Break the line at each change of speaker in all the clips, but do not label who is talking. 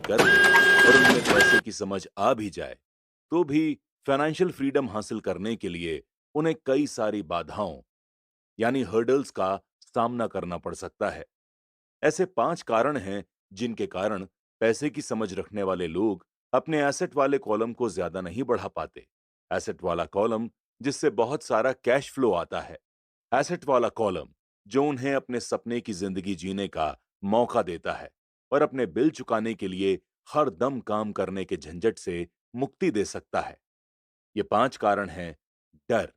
कर लें और उनमें पैसे की समझ आ भी जाए, तो भी फाइनेंशियल फ्रीडम हासिल करने के लिए उन्हें कई सारी बाधाओं यानी हर्डल्स का सामना करना पड़ सकता है। ऐसे 5 कारण हैं जिनके कारण पैसे की समझ रखने वाले लोग अपने एसेट वाले कॉलम को ज्यादा नहीं बढ़ा पाते। एसेट वाला कॉलम जिससे बहुत सारा कैश फ्लो आता है। एसेट वाला कॉलम जो उन्हें अपने सपने की जिंदगी जीने का मौका देता है और अपने बिल चुकाने के लिए हर दम काम करने के झंझट से मुक्ति दे सकता है। ये 5 कारण हैं: डर,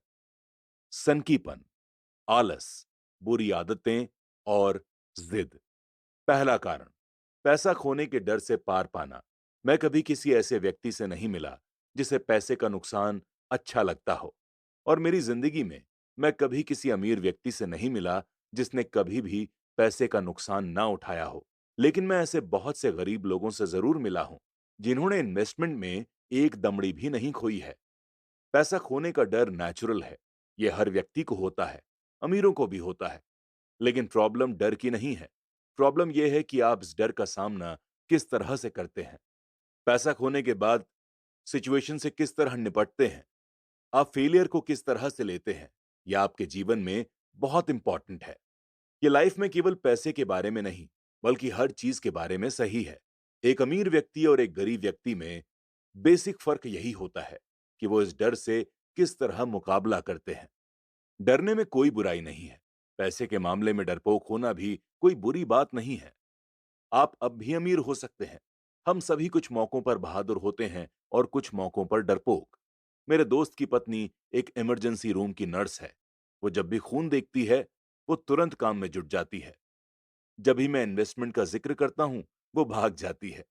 सनकीपन, आलस, बुरी आदतें और जिद। पहला कारण, पैसा खोने के डर से पार पाना। मैं कभी किसी ऐसे व्यक्ति से नहीं मिला जिसे पैसे का नुकसान अच्छा लगता हो, और मेरी जिंदगी में मैं कभी किसी अमीर व्यक्ति से नहीं मिला जिसने कभी भी पैसे का नुकसान ना उठाया हो। लेकिन मैं ऐसे बहुत से गरीब लोगों से जरूर मिला हूं जिन्होंने इन्वेस्टमेंट में एक दमड़ी भी नहीं खोई है। पैसा खोने का डर नेचुरल है, यह हर व्यक्ति को होता है, अमीरों को भी होता है। लेकिन प्रॉब्लम डर की नहीं है। प्रॉब्लम यह है कि आप इस डर का सामना किस तरह से करते हैं। पैसा खोने के बाद सिचुएशन से किस तरह निपटते हैं। आप फेलियर को किस तरह से लेते हैं, यह आपके जीवन में बहुत इंपॉर्टेंट है। ये लाइफ में केवल पैसे के बारे में नहीं, बल्कि हर चीज के बारे में सही है। एक अमीर व्यक्ति और एक गरीब व्यक्ति में बेसिक फर्क यही होता है कि वो इस डर से किस तरह मुकाबला करते हैं। डरने में कोई बुराई नहीं है। पैसे के मामले में डरपोक होना भी कोई बुरी बात नहीं है। आप अब भी अमीर हो सकते हैं। हम सभी कुछ मौकों पर बहादुर होते हैं और कुछ मौकों पर डरपोक। मेरे दोस्त की पत्नी एक इमरजेंसी रूम की नर्स है। वो जब भी खून देखती है, वो तुरंत काम में जुट जाती है। जब भी मैं इन्वेस्टमेंट का जिक्र करता हूं, वो भाग जाती है।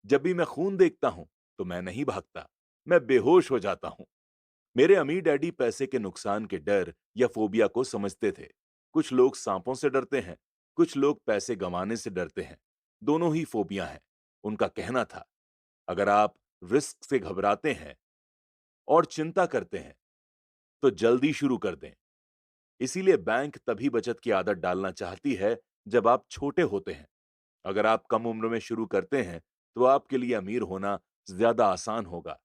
जब भी मैं खून देखता हूं, तो मैं नहीं भागता, मैं बेहोश हो जाता हूं। मेरे अमीर डैडी पैसे के नुकसान के डर या फोबिया को समझते थे। कुछ लोग सांपों से डरते हैं, कुछ लोग पैसे गंवाने से डरते हैं। दोनों ही फोबिया हैं। उनका कहना था, अगर आप रिस्क से घबराते हैं और चिंता करते हैं, तो जल्दी शुरू कर दें। इसीलिए बैंक तभी बचत की आदत डालना चाहती है जब आप छोटे होते हैं। अगर आप कम उम्र में शुरू करते हैं, तो आपके लिए अमीर होना ज्यादा आसान होगा।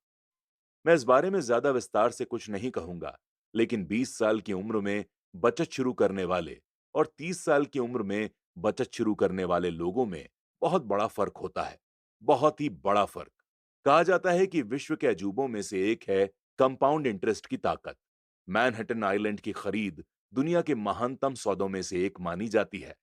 मैं इस बारे में ज्यादा विस्तार से कुछ नहीं कहूंगा, लेकिन 20 साल की उम्र में बचत शुरू करने वाले और 30 साल की उम्र में बचत शुरू करने वाले लोगों में बहुत बड़ा फर्क होता है। बहुत ही बड़ा फर्क। कहा जाता है कि विश्व के अजूबों में से एक है कंपाउंड इंटरेस्ट की ताकत। मैनहट्टन आइलैंड की खरीद दुनिया के महानतम सौदों में से एक मानी जाती है।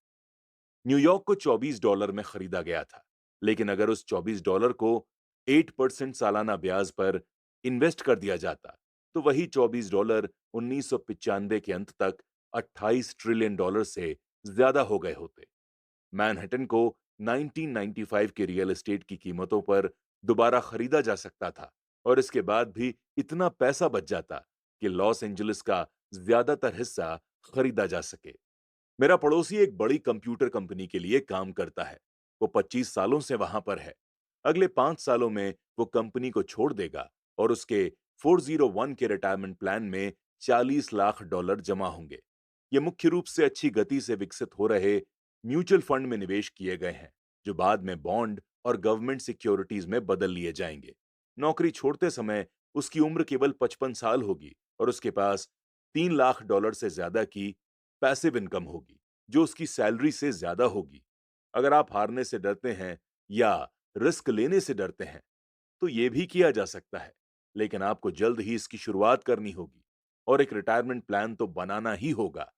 न्यूयॉर्क को $24 में खरीदा गया था, लेकिन अगर उस $24 को 8% सालाना ब्याज पर इन्वेस्ट कर दिया जाता, तो वही $24 1995 के अंत तक $28 ट्रिलियन से ज्यादा हो गए होते। मैनहट्टन को 1995 के रियल एस्टेट की कीमतों पर दोबारा खरीदा जा सकता था, और इसके बाद भी इतना पैसा बच जाता कि लॉस एंजलिस का ज्यादातर हिस्सा खरीदा जा सके। मेरा पड़ोसी एक बड़ी कंप्यूटर कंपनी के लिए काम करता है। वो 25 सालों से वहां पर है। अगले 5 सालों में वो कंपनी को छोड़ देगा और उसके 401 के रिटायरमेंट प्लान में $40 लाख जमा होंगे। ये मुख्य रूप से अच्छी गति से विकसित हो रहे म्यूचुअल फंड में निवेश किए गए हैं, जो बाद में बॉन्ड और गवर्नमेंट सिक्योरिटीज में बदल लिए जाएंगे। नौकरी छोड़ते समय उसकी उम्र केवल 55 साल होगी और उसके पास $3 लाख से ज्यादा की पैसिव इनकम होगी, जो उसकी सैलरी से ज्यादा होगी। अगर आप हारने से डरते हैं या रिस्क लेने से डरते हैं, तो यह भी किया जा सकता है, लेकिन आपको जल्द ही इसकी शुरुआत करनी होगी और एक रिटायरमेंट प्लान तो बनाना ही होगा।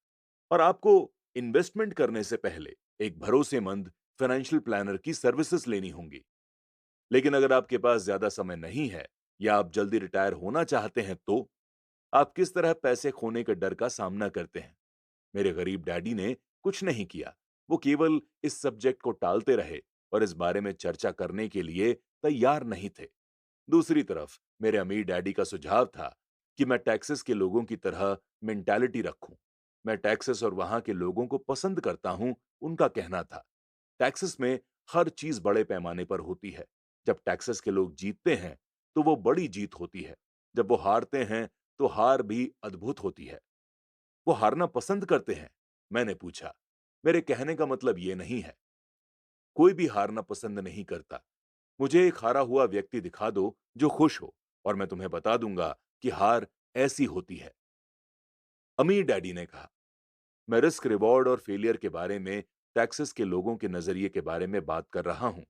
और आपको इन्वेस्टमेंट करने से पहले एक भरोसेमंद फाइनेंशियल प्लानर की सर्विसेज लेनी होंगी। लेकिन अगर आपके पास ज्यादा समय नहीं है या आप जल्दी रिटायर होना चाहते हैं, तो आप किस तरह पैसे खोने के डर का सामना करते हैं? मेरे गरीब डैडी ने कुछ नहीं किया। वो केवल इस सब्जेक्ट को टालते रहे और इस बारे में चर्चा करने के लिए तैयार नहीं थे। दूसरी तरफ मेरे अमीर डैडी का सुझाव था कि मैं टेक्सास के लोगों की तरह मेंटालिटी रखूं। मैं टेक्सास और वहां के लोगों को पसंद करता हूं, उनका कहना था। टेक्सास में हर चीज बड़े पैमाने पर होती है। जब टेक्सास के लोग जीतते हैं, तो वो बड़ी जीत होती है। जब वो हारते हैं, तो हार भी अद्भुत होती है। वो हारना पसंद करते हैं? मैंने पूछा। मेरे कहने का मतलब ये नहीं है। कोई भी हारना पसंद नहीं करता। मुझे एक हारा हुआ व्यक्ति दिखा दो जो खुश हो, और मैं तुम्हें बता दूंगा कि हार ऐसी होती है। अमीर डैडी ने कहा, मैं रिस्क रिवॉर्ड और फेलियर के बारे में टैक्सेस के लोगों के नजरिए के बारे में बात कर रहा हूं।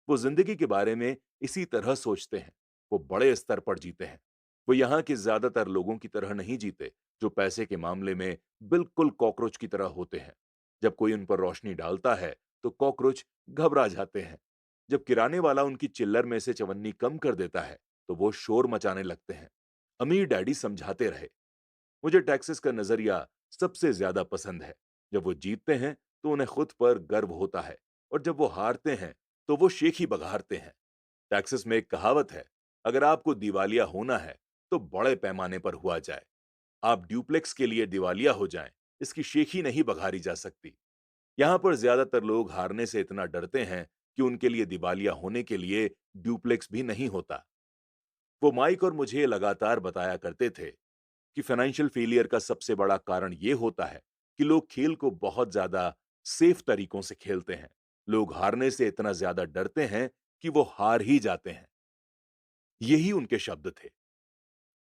वो जिंदगी के बारे में इसी तरह सोचते हैं। वो बड़े स्तर पर जीते हैं। वो यहाँ के ज्यादातर लोगों की तरह नहीं जीते, जो पैसे के मामले में बिल्कुल कॉकरोच की तरह होते हैं। जब कोई उन पर रोशनी डालता है तो कॉकरोच घबरा जाते हैं। जब किराने वाला उनकी चिल्लर में से चवन्नी कम कर देता है तो वो शोर मचाने लगते हैं। अमीर डैडी समझाते रहे, मुझे टैक्सेस का नजरिया सबसे ज्यादा पसंद है। जब वो जीतते हैं तो उन्हें खुद पर गर्व होता है, और जब वो हारते हैं तो वो शेखी बघारते हैं। टैक्सेस में एक कहावत है, अगर आपको दिवालिया होना है तो बड़े पैमाने पर हुआ जाए। आप ड्यूप्लेक्स के लिए दिवालिया हो जाएं, इसकी शेखी नहीं बघारी जा सकती। यहां पर ज्यादातर लोग हारने से इतना डरते हैं कि उनके लिए दिवालिया होने के लिए ड्यूप्लेक्स भी नहीं होता। वो माइक और मुझे लगातार बताया करते थे कि फाइनेंशियल फेलियर का सबसे बड़ा कारण यह होता है कि लोग खेल को बहुत ज्यादा सेफ तरीकों से खेलते हैं। लोग हारने से इतना ज्यादा डरते हैं कि वो हार ही जाते हैं। यही उनके शब्द थे।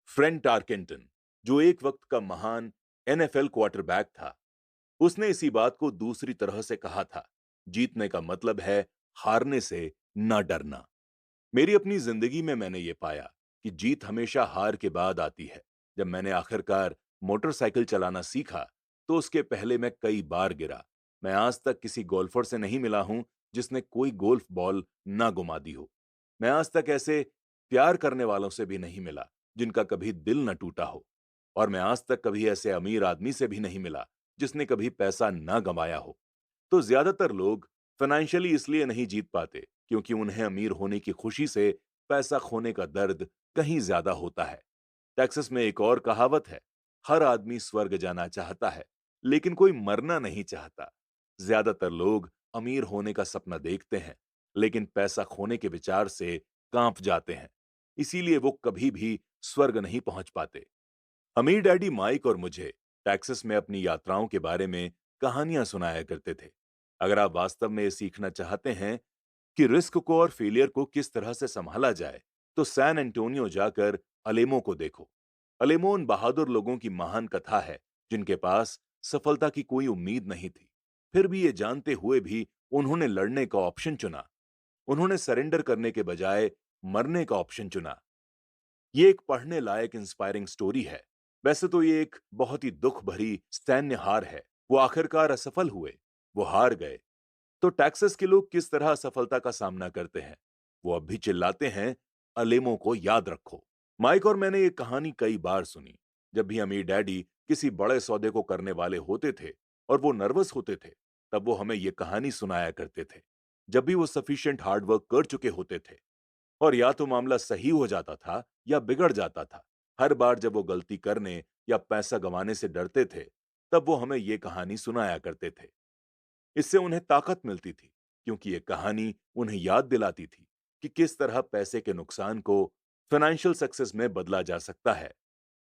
फ्रेंट टारकेंटन, जो एक वक्त का महान एनएफएल क्वार्टरबैक था, उसने इसी बात को दूसरी तरह से कहा था, जीतने का मतलब है हारने से न डरना। मेरी अपनी जिंदगी में मैंने ये पाया कि जीत हमेशा हार के बाद आती है। जब मैंने आखिरकार मोटरसाइकिल चलाना सीखा तो उसके पहले मैं कई बार गिरा। मैं आज तक किसी गोल्फर से नहीं मिला हूं जिसने कोई गोल्फ बॉल ना गुमा दी हो। मैं आज तक ऐसे प्यार करने वालों से भी नहीं मिला जिनका कभी दिल न टूटा हो। और मैं आज तक कभी ऐसे अमीर आदमी से भी नहीं मिला जिसने कभी पैसा ना गंवाया हो। तो ज्यादातर लोग फाइनेंशियली इसलिए नहीं जीत पाते क्योंकि उन्हें अमीर होने की खुशी से पैसा खोने का दर्द कहीं ज्यादा होता है। टेक्सास में एक और कहावत है, हर आदमी स्वर्ग जाना चाहता है लेकिन कोई मरना नहीं चाहता। ज्यादातर लोग अमीर होने का सपना देखते हैं लेकिन पैसा खोने के विचार से कांप जाते हैं। इसीलिए वो कभी भी स्वर्ग नहीं पहुंच पाते। अमीर डैडी माइक और मुझे टेक्सास में अपनी यात्राओं के बारे में कहानियां सुनाया करते थे। अगर आप वास्तव में ये सीखना चाहते हैं कि रिस्क को और फेलियर को किस तरह से संभाला जाए, तो सैन एंटोनियो जाकर अलेमो को देखो। अलेमो उन बहादुर लोगों की महान कथा है जिनके पास सफलता की कोई उम्मीद नहीं थी। फिर भी ये जानते हुए भी उन्होंने लड़ने का ऑप्शन चुना। उन्होंने सरेंडर करने के बजाय मरने का ऑप्शन चुना। ये एक पढ़ने लायक इंस्पायरिंग स्टोरी है। वैसे तो ये एक बहुत ही दुख भरी सैन्य हार है। वो आखिरकार असफल हुए, वो हार गए। तो टेक्सास के लोग किस तरह असफलता का सामना करते हैं? वो अब भी चिल्लाते हैं, अलेमो को याद रखो। माइक और मैंने ये कहानी कई बार सुनी। जब भी अमीर डैडी किसी बड़े सौदे को करने वाले होते थे और वो नर्वस होते थे, तब वो हमें ये कहानी सुनाया करते थे। जब भी वो सफिशिएंट हार्डवर्क कर चुके होते थे और या तो मामला सही हो जाता था या बिगड़ जाता था। हर बार जब वो गलती करने या पैसा गंवाने से डरते थे, तब वो हमें ये कहानी सुनाया करते थे। इससे उन्हें ताकत मिलती थी, क्योंकि ये कहानी उन्हें याद दिलाती थी कि किस तरह पैसे के नुकसान को फाइनेंशियल सक्सेस में बदला जा सकता है।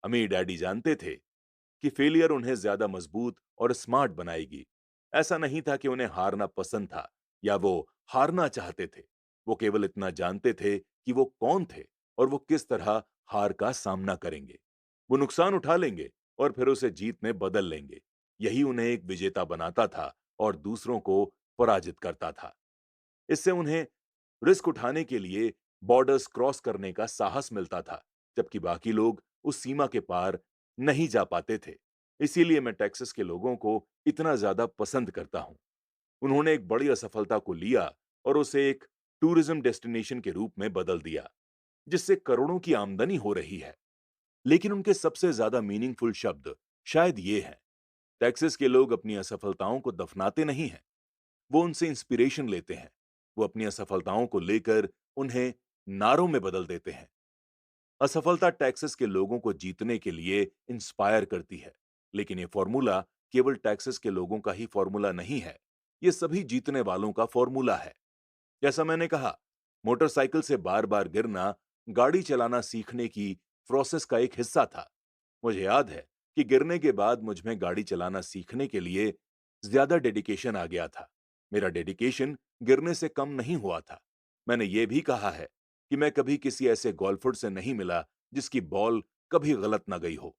अमीर डैडी जानते थे कि फेलियर उन्हें ज्यादा मजबूत और स्मार्ट बनाएगी। ऐसा नहीं था कि उन्हें हारना पसंद था या वो हारना चाहते थे। वो केवल इतना जानते थे कि वो कौन थे और वो किस तरह हार का सामना करेंगे। वो नुकसान उठा लेंगे और फिर उसे जीत में बदल लेंगे। यही उन्हें एक विजेता बनाता था और दूसरों को पराजित करता था। इससे उन्हें रिस्क उठाने के लिए बॉर्डर्स क्रॉस करने का साहस मिलता था, जबकि बाकी लोग उस सीमा के पार नहीं जा पाते थे। इसीलिए मैं टेक्सास के लोगों को इतना ज्यादा पसंद करता हूं। उन्होंने एक बड़ी असफलता को लिया और उसे एक टूरिज्म डेस्टिनेशन के रूप में बदल दिया, जिससे करोड़ों की आमदनी हो रही है। लेकिन उनके सबसे ज्यादा मीनिंगफुल शब्द शायद ये हैं, टेक्सास के लोग अपनी असफलताओं को दफनाते नहीं हैं, वो उनसे इंस्पिरेशन लेते हैं। वो अपनी असफलताओं को लेकर उन्हें नारों में बदल देते हैं। असफलता टेक्सास के लोगों को जीतने के लिए इंस्पायर करती है, लेकिन ये फॉर्मूला केवल टेक्सास के लोगों का ही फॉर्मूला नहीं है, ये सभी जीतने वालों का फॉर्मूला है। जैसा मैंने कहा, मोटरसाइकिल से बार बार गिरना गाड़ी चलाना सीखने की प्रोसेस का एक हिस्सा था। मुझे याद है कि गिरने के बाद मुझ में गाड़ी चलाना सीखने के लिए ज्यादा डेडिकेशन आ गया था। मेरा डेडिकेशन गिरने से कम नहीं हुआ था। मैंने ये भी कहा है कि मैं कभी किसी ऐसे गोल्फर से नहीं मिला जिसकी बॉल कभी गलत ना गई हो।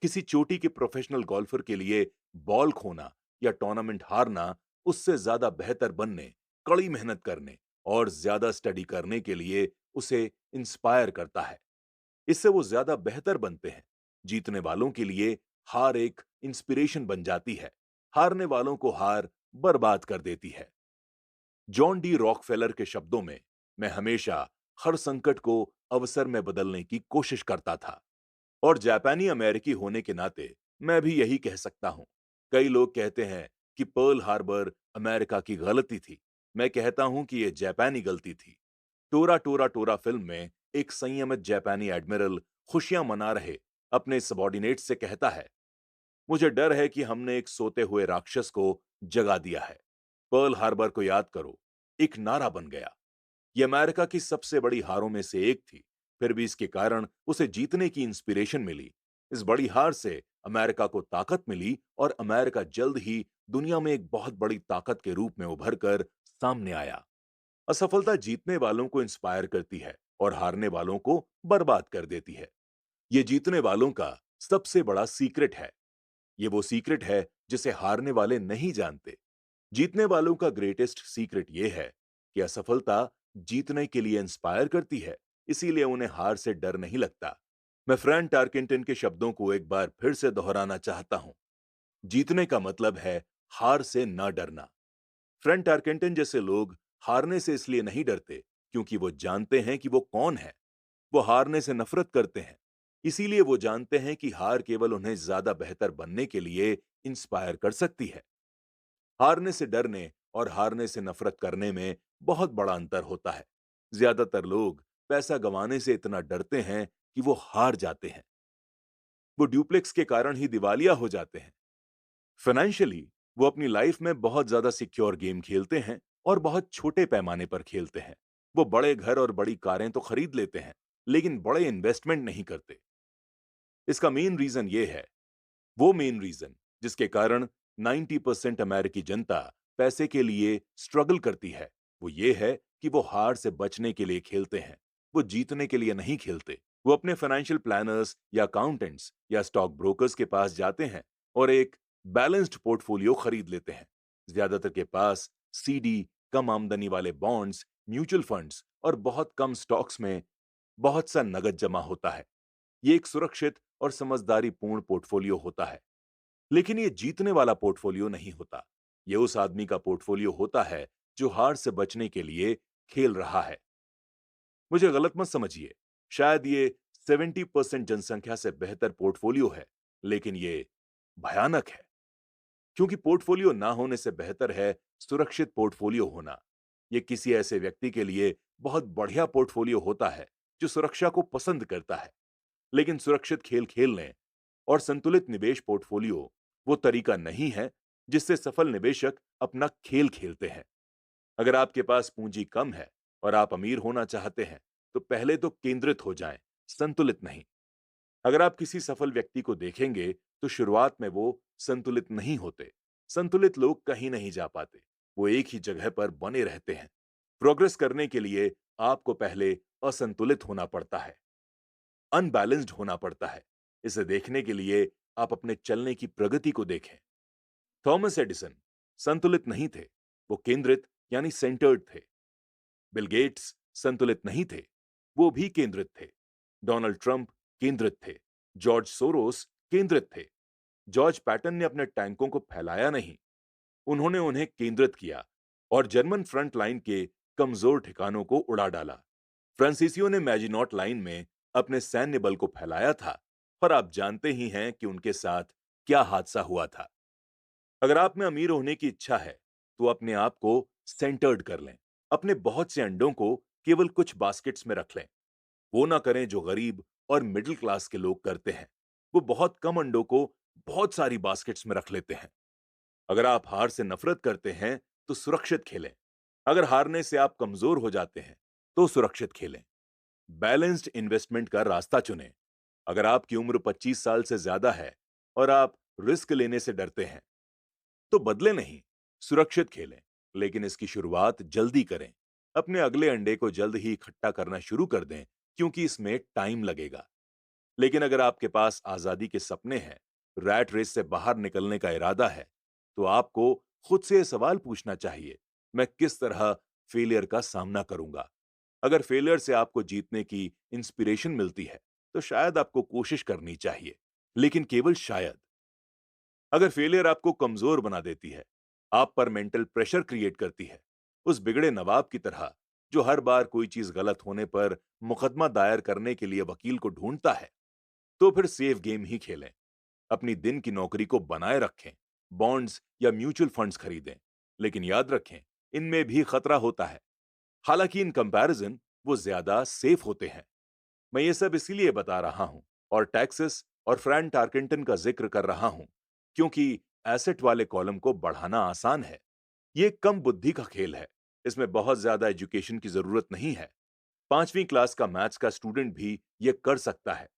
किसी चोटी के प्रोफेशनल गोल्फर के लिए बॉल खोना या टूर्नामेंट हारना उससे ज्यादा बेहतर बनने, कड़ी मेहनत करने और ज्यादा स्टडी करने के लिए उसे इंस्पायर करता है। इससे वो ज्यादा बेहतर बनते हैं। जीतने वालों के लिए हार एक इंस्पिरेशन बन जाती है। हारने वालों को हार बर्बाद कर देती है। जॉन डी रॉकफेलर के शब्दों में, मैं हमेशा हर संकट को अवसर में बदलने की कोशिश करता था। और जापानी अमेरिकी होने के नाते मैं भी यही कह सकता हूं। कई लोग कहते हैं कि पर्ल हार्बर अमेरिका की गलती थी। मैं कहता हूं कि यह जापानी गलती थी। टोरा टोरा टोरा फिल्म में एक संयमित जापानी एडमिरल खुशियां मना रहे अपने सबॉर्डिनेट से कहता है, मुझे डर है कि हमने एक सोते हुए राक्षस को जगा दिया है। पर्ल हार्बर को याद करो, एक नारा बन गया। ये अमेरिका की सबसे बड़ी हारों में से एक थी। फिर भी इसके कारण उसे जीतने की इंस्पिरेशन मिली। इस बड़ी हार से अमेरिका को ताकत मिली और अमेरिका जल्द ही दुनिया में एक बहुत बड़ी ताकत के रूप में उभर कर सामने आया। असफलता जीतने वालों को इंस्पायर करती है और हारने वालों को बर्बाद कर देती है। ये जीतने वालों का सबसे बड़ा सीक्रेट है। ये वो सीक्रेट है जिसे हारने वाले नहीं जानते। जीतने वालों का ग्रेटेस्ट सीक्रेट ये है कि असफलता जीतने के लिए इंस्पायर करती है, इसीलिए उन्हें हार से डर नहीं लगता। मैं फ्रैंक टारकेंटन के शब्दों को एक बार फिर से दोहराना चाहता हूं। जीतने का मतलब है हार से न डरना। फ्रैंक टारकेंटन जैसे लोग हारने से इसलिए नहीं डरते क्योंकि वो जानते हैं कि वो कौन है। वो हारने से नफरत करते हैं, इसीलिए वो जानते हैं कि हार केवल उन्हें ज्यादा बेहतर बनने के लिए इंस्पायर कर सकती है। हारने से डरने और हारने से नफरत करने में बहुत बड़ा अंतर होता है। ज्यादातर लोग पैसा गंवाने से इतना डरते हैं कि वो हार जाते हैं। वो ड्यूप्लेक्स के कारण ही दिवालिया हो जाते हैं। फाइनेंशियली वो अपनी लाइफ में बहुत ज्यादा सिक्योर गेम खेलते हैं और बहुत छोटे पैमाने पर खेलते हैं। वो बड़े घर और बड़ी कारें तो खरीद लेते हैं, लेकिन बड़े इन्वेस्टमेंट नहीं करते। इसका मेन रीजन ये है, वो मेन रीजन जिसके कारण 90% अमेरिकी जनता पैसे के लिए स्ट्रगल करती है, वो ये है कि वो हार से बचने के लिए खेलते हैं। वो जीतने के लिए नहीं खेलते। वो अपने फाइनेंशियल प्लानर्स या अकाउंटेंट्स या स्टॉक ब्रोकर्स के पास जाते हैं और एक बैलेंस्ड पोर्टफोलियो खरीद लेते हैं। ज्यादातर के पास सीडी, कम आमदनी वाले बॉन्ड्स, म्यूचुअल फंड्स और बहुत कम स्टॉक्स में बहुत सा नगद जमा होता है। ये एक सुरक्षित और समझदारीपूर्ण पोर्टफोलियो होता है। लेकिन ये जीतने वाला पोर्टफोलियो नहीं होता। ये उस आदमी का पोर्टफोलियो होता है जो हार से बचने के लिए खेल रहा है। मुझे गलत मत समझिए। शायद ये 70% जनसंख्या से बेहतर पोर्टफोलियो है, लेकिन ये भयानक है। क्योंकि पोर्टफोलियो ना होने से बेहतर है सुरक्षित पोर्टफोलियो होना। ये किसी ऐसे व्यक्ति के लिए बहुत बढ़िया पोर्टफोलियो होता है जो सुरक्षा को पसंद करता है। लेकिन सुरक्षित खेल खेलने और संतुलित निवेश पोर्टफोलियो वो तरीका नहीं है जिससे सफल निवेशक अपना खेल खेलते हैं। अगर आपके पास पूंजी कम है और आप अमीर होना चाहते हैं, तो पहले तो केंद्रित हो जाएं, संतुलित नहीं। अगर आप किसी सफल व्यक्ति को देखेंगे, तो शुरुआत में वो संतुलित नहीं होते। संतुलित लोग कहीं नहीं जा पाते। वो एक ही जगह पर बने रहते हैं। प्रोग्रेस करने के लिए आपको पहले असंतुलित होना पड़ता है, अनबैलेंस्ड होना पड़ता है। इसे देखने के लिए आप अपने चलने की प्रगति को देखें। थॉमस एडिसन संतुलित नहीं थे, वो केंद्रित यानी सेंटर्ड थे। बिल गेट्स संतुलित नहीं थे, वो भी केंद्रित थे। डोनाल्ड ट्रंप केंद्रित थे। जॉर्ज सोरोस केंद्रित थे। जॉर्ज पैटन ने अपने टैंकों को फैलाया नहीं, उन्होंने उन्हें केंद्रित किया और जर्मन फ्रंट लाइन के कमजोर ठिकानों को उड़ा डाला। फ्रांसीसियों ने मैजिनॉट लाइन में अपने सैन्य बल को फैलाया था, पर आप जानते ही हैं कि उनके साथ क्या हादसा हुआ था। अगर आप में अमीर होने की इच्छा है, तो अपने आप को सेंटर्ड कर लें। अपने बहुत से अंडों को केवल कुछ बास्केट्स में रख लें। वो ना करें जो गरीब और मिडिल क्लास के लोग करते हैं। वो बहुत कम अंडों को बहुत सारी बास्केट्स में रख लेते हैं। अगर आप हार से नफरत करते हैं, तो सुरक्षित खेलें। अगर हारने से आप कमजोर हो जाते हैं, तो सुरक्षित खेलें। बैलेंस्ड इन्वेस्टमेंट का रास्ता चुनें। अगर आपकी उम्र 25 साल से ज्यादा है और आप रिस्क लेने से डरते हैं, तो बदले नहीं, सुरक्षित खेलें, लेकिन इसकी शुरुआत जल्दी करें। अपने अगले अंडे को जल्द ही इकट्ठा करना शुरू कर दें, क्योंकि इसमें टाइम लगेगा। लेकिन अगर आपके पास आजादी के सपने हैं, रैट रेस से बाहर निकलने का इरादा है, तो आपको खुद से ये सवाल पूछना चाहिए, मैं किस तरह फेलियर का सामना करूंगा? अगर फेलियर से आपको जीतने की इंस्पिरेशन मिलती है, तो शायद आपको कोशिश करनी चाहिए, लेकिन केवल शायद। अगर फेलियर आपको कमजोर बना देती है, आप पर मेंटल प्रेशर क्रिएट करती है, उस बिगड़े नवाब की तरह जो हर बार कोई चीज गलत होने पर मुकदमा दायर करने के लिए वकील को ढूंढता है, तो फिर सेफ गेम ही खेलें। अपनी दिन की नौकरी को बनाए रखें, बॉन्ड्स या म्यूचुअल फंड्स खरीदें, लेकिन याद रखें, इनमें भी खतरा होता है। हालांकि इन कंपैरिजन वो ज्यादा सेफ होते हैं। मैं ये सब इसीलिए बता रहा हूं और टैक्सेस और फ्रैंक टार्केंटन का जिक्र कर रहा हूं, क्योंकि एसेट वाले कॉलम को बढ़ाना आसान है। ये कम बुद्धि का खेल है। इसमें बहुत ज्यादा एजुकेशन की जरूरत नहीं है। 5वीं क्लास का मैथ्स का स्टूडेंट भी ये कर सकता है।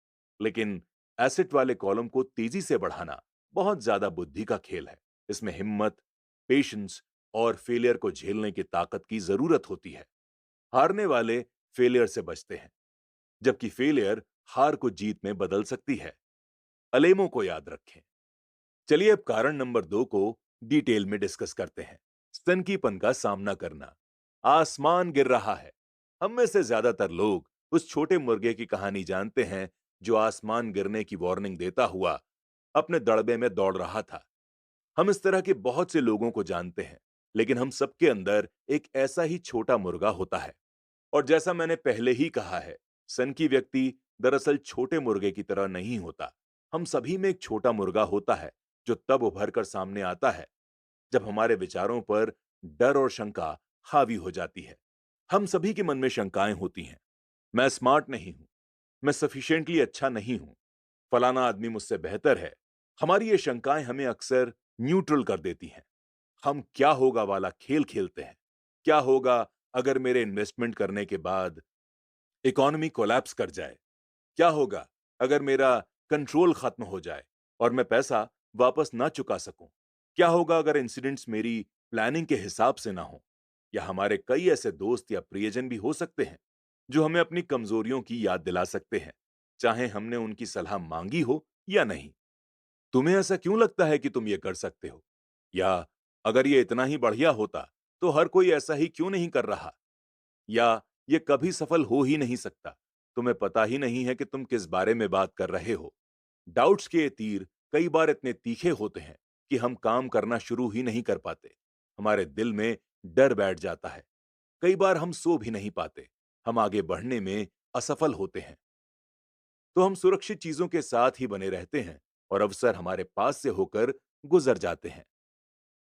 लेकिन एसेट वाले कॉलम को तेजी से बढ़ाना बहुत ज्यादा बुद्धि का खेल है। इसमें हिम्मत, पेशेंस और फेलियर को झेलने की ताकत की जरूरत होती है। हारने वाले फेलियर से बचते हैं, जबकि फेलियर हार को जीत में बदल सकती है। अलेमो को याद रखें। चलिए अब कारण नंबर 2 को डिटेल में डिस्कस करते हैं। सनकीपन का सामना करना। आसमान गिर रहा है। हम में से ज्यादातर लोग उस छोटे मुर्गे की कहानी जानते हैं जो आसमान गिरने की वार्निंग देता हुआ अपने दड़बे में दौड़ रहा था। हम इस तरह के बहुत से लोगों को जानते हैं, लेकिन हम सबके अंदर एक ऐसा ही छोटा मुर्गा होता है। और जैसा मैंने पहले ही कहा है, सनकी व्यक्ति दरअसल छोटे मुर्गे की तरह नहीं होता। हम सभी में एक छोटा मुर्गा होता है जो तब उभर कर सामने आता है जब हमारे विचारों पर डर और शंका हावी हो जाती है। हम सभी के मन में शंकाएं होती हैं। मैं स्मार्ट नहीं हूं, मैं सफिशिएंटली अच्छा नहीं हूं, फलाना आदमी मुझसे बेहतर है। हमारी ये शंकाएं हमें अक्सर न्यूट्रल कर देती हैं। हम क्या होगा वाला खेल खेलते हैं। क्या होगा अगर मेरे इन्वेस्टमेंट करने के बाद इकोनॉमी कोलैप्स कर जाए? क्या होगा अगर मेरा कंट्रोल खत्म हो जाए और मैं पैसा वापस ना चुका सकूं? क्या होगा अगर इंसिडेंट्स मेरी प्लानिंग के हिसाब से ना हो? या हमारे कई ऐसे दोस्त या प्रियजन भी हो सकते हैं जो हमें अपनी कमजोरियों की याद दिला सकते हैं, चाहे हमने उनकी सलाह मांगी हो या नहीं। तुम्हें ऐसा क्यों लगता है कि तुम ये कर सकते हो? या अगर ये इतना ही बढ़िया होता, तो हर कोई ऐसा ही क्यों नहीं कर रहा? या ये कभी सफल हो ही नहीं सकता, तुम्हें पता ही नहीं है कि तुम किस बारे में बात कर रहे हो। डाउट्स के ये तीर कई बार इतने तीखे होते हैं कि हम काम करना शुरू ही नहीं कर पाते। हमारे दिल में डर बैठ जाता है। कई बार हम सो भी नहीं पाते। हम आगे बढ़ने में असफल होते हैं। तो हम सुरक्षित चीजों के साथ ही बने रहते हैं और अवसर हमारे पास से होकर गुजर जाते हैं।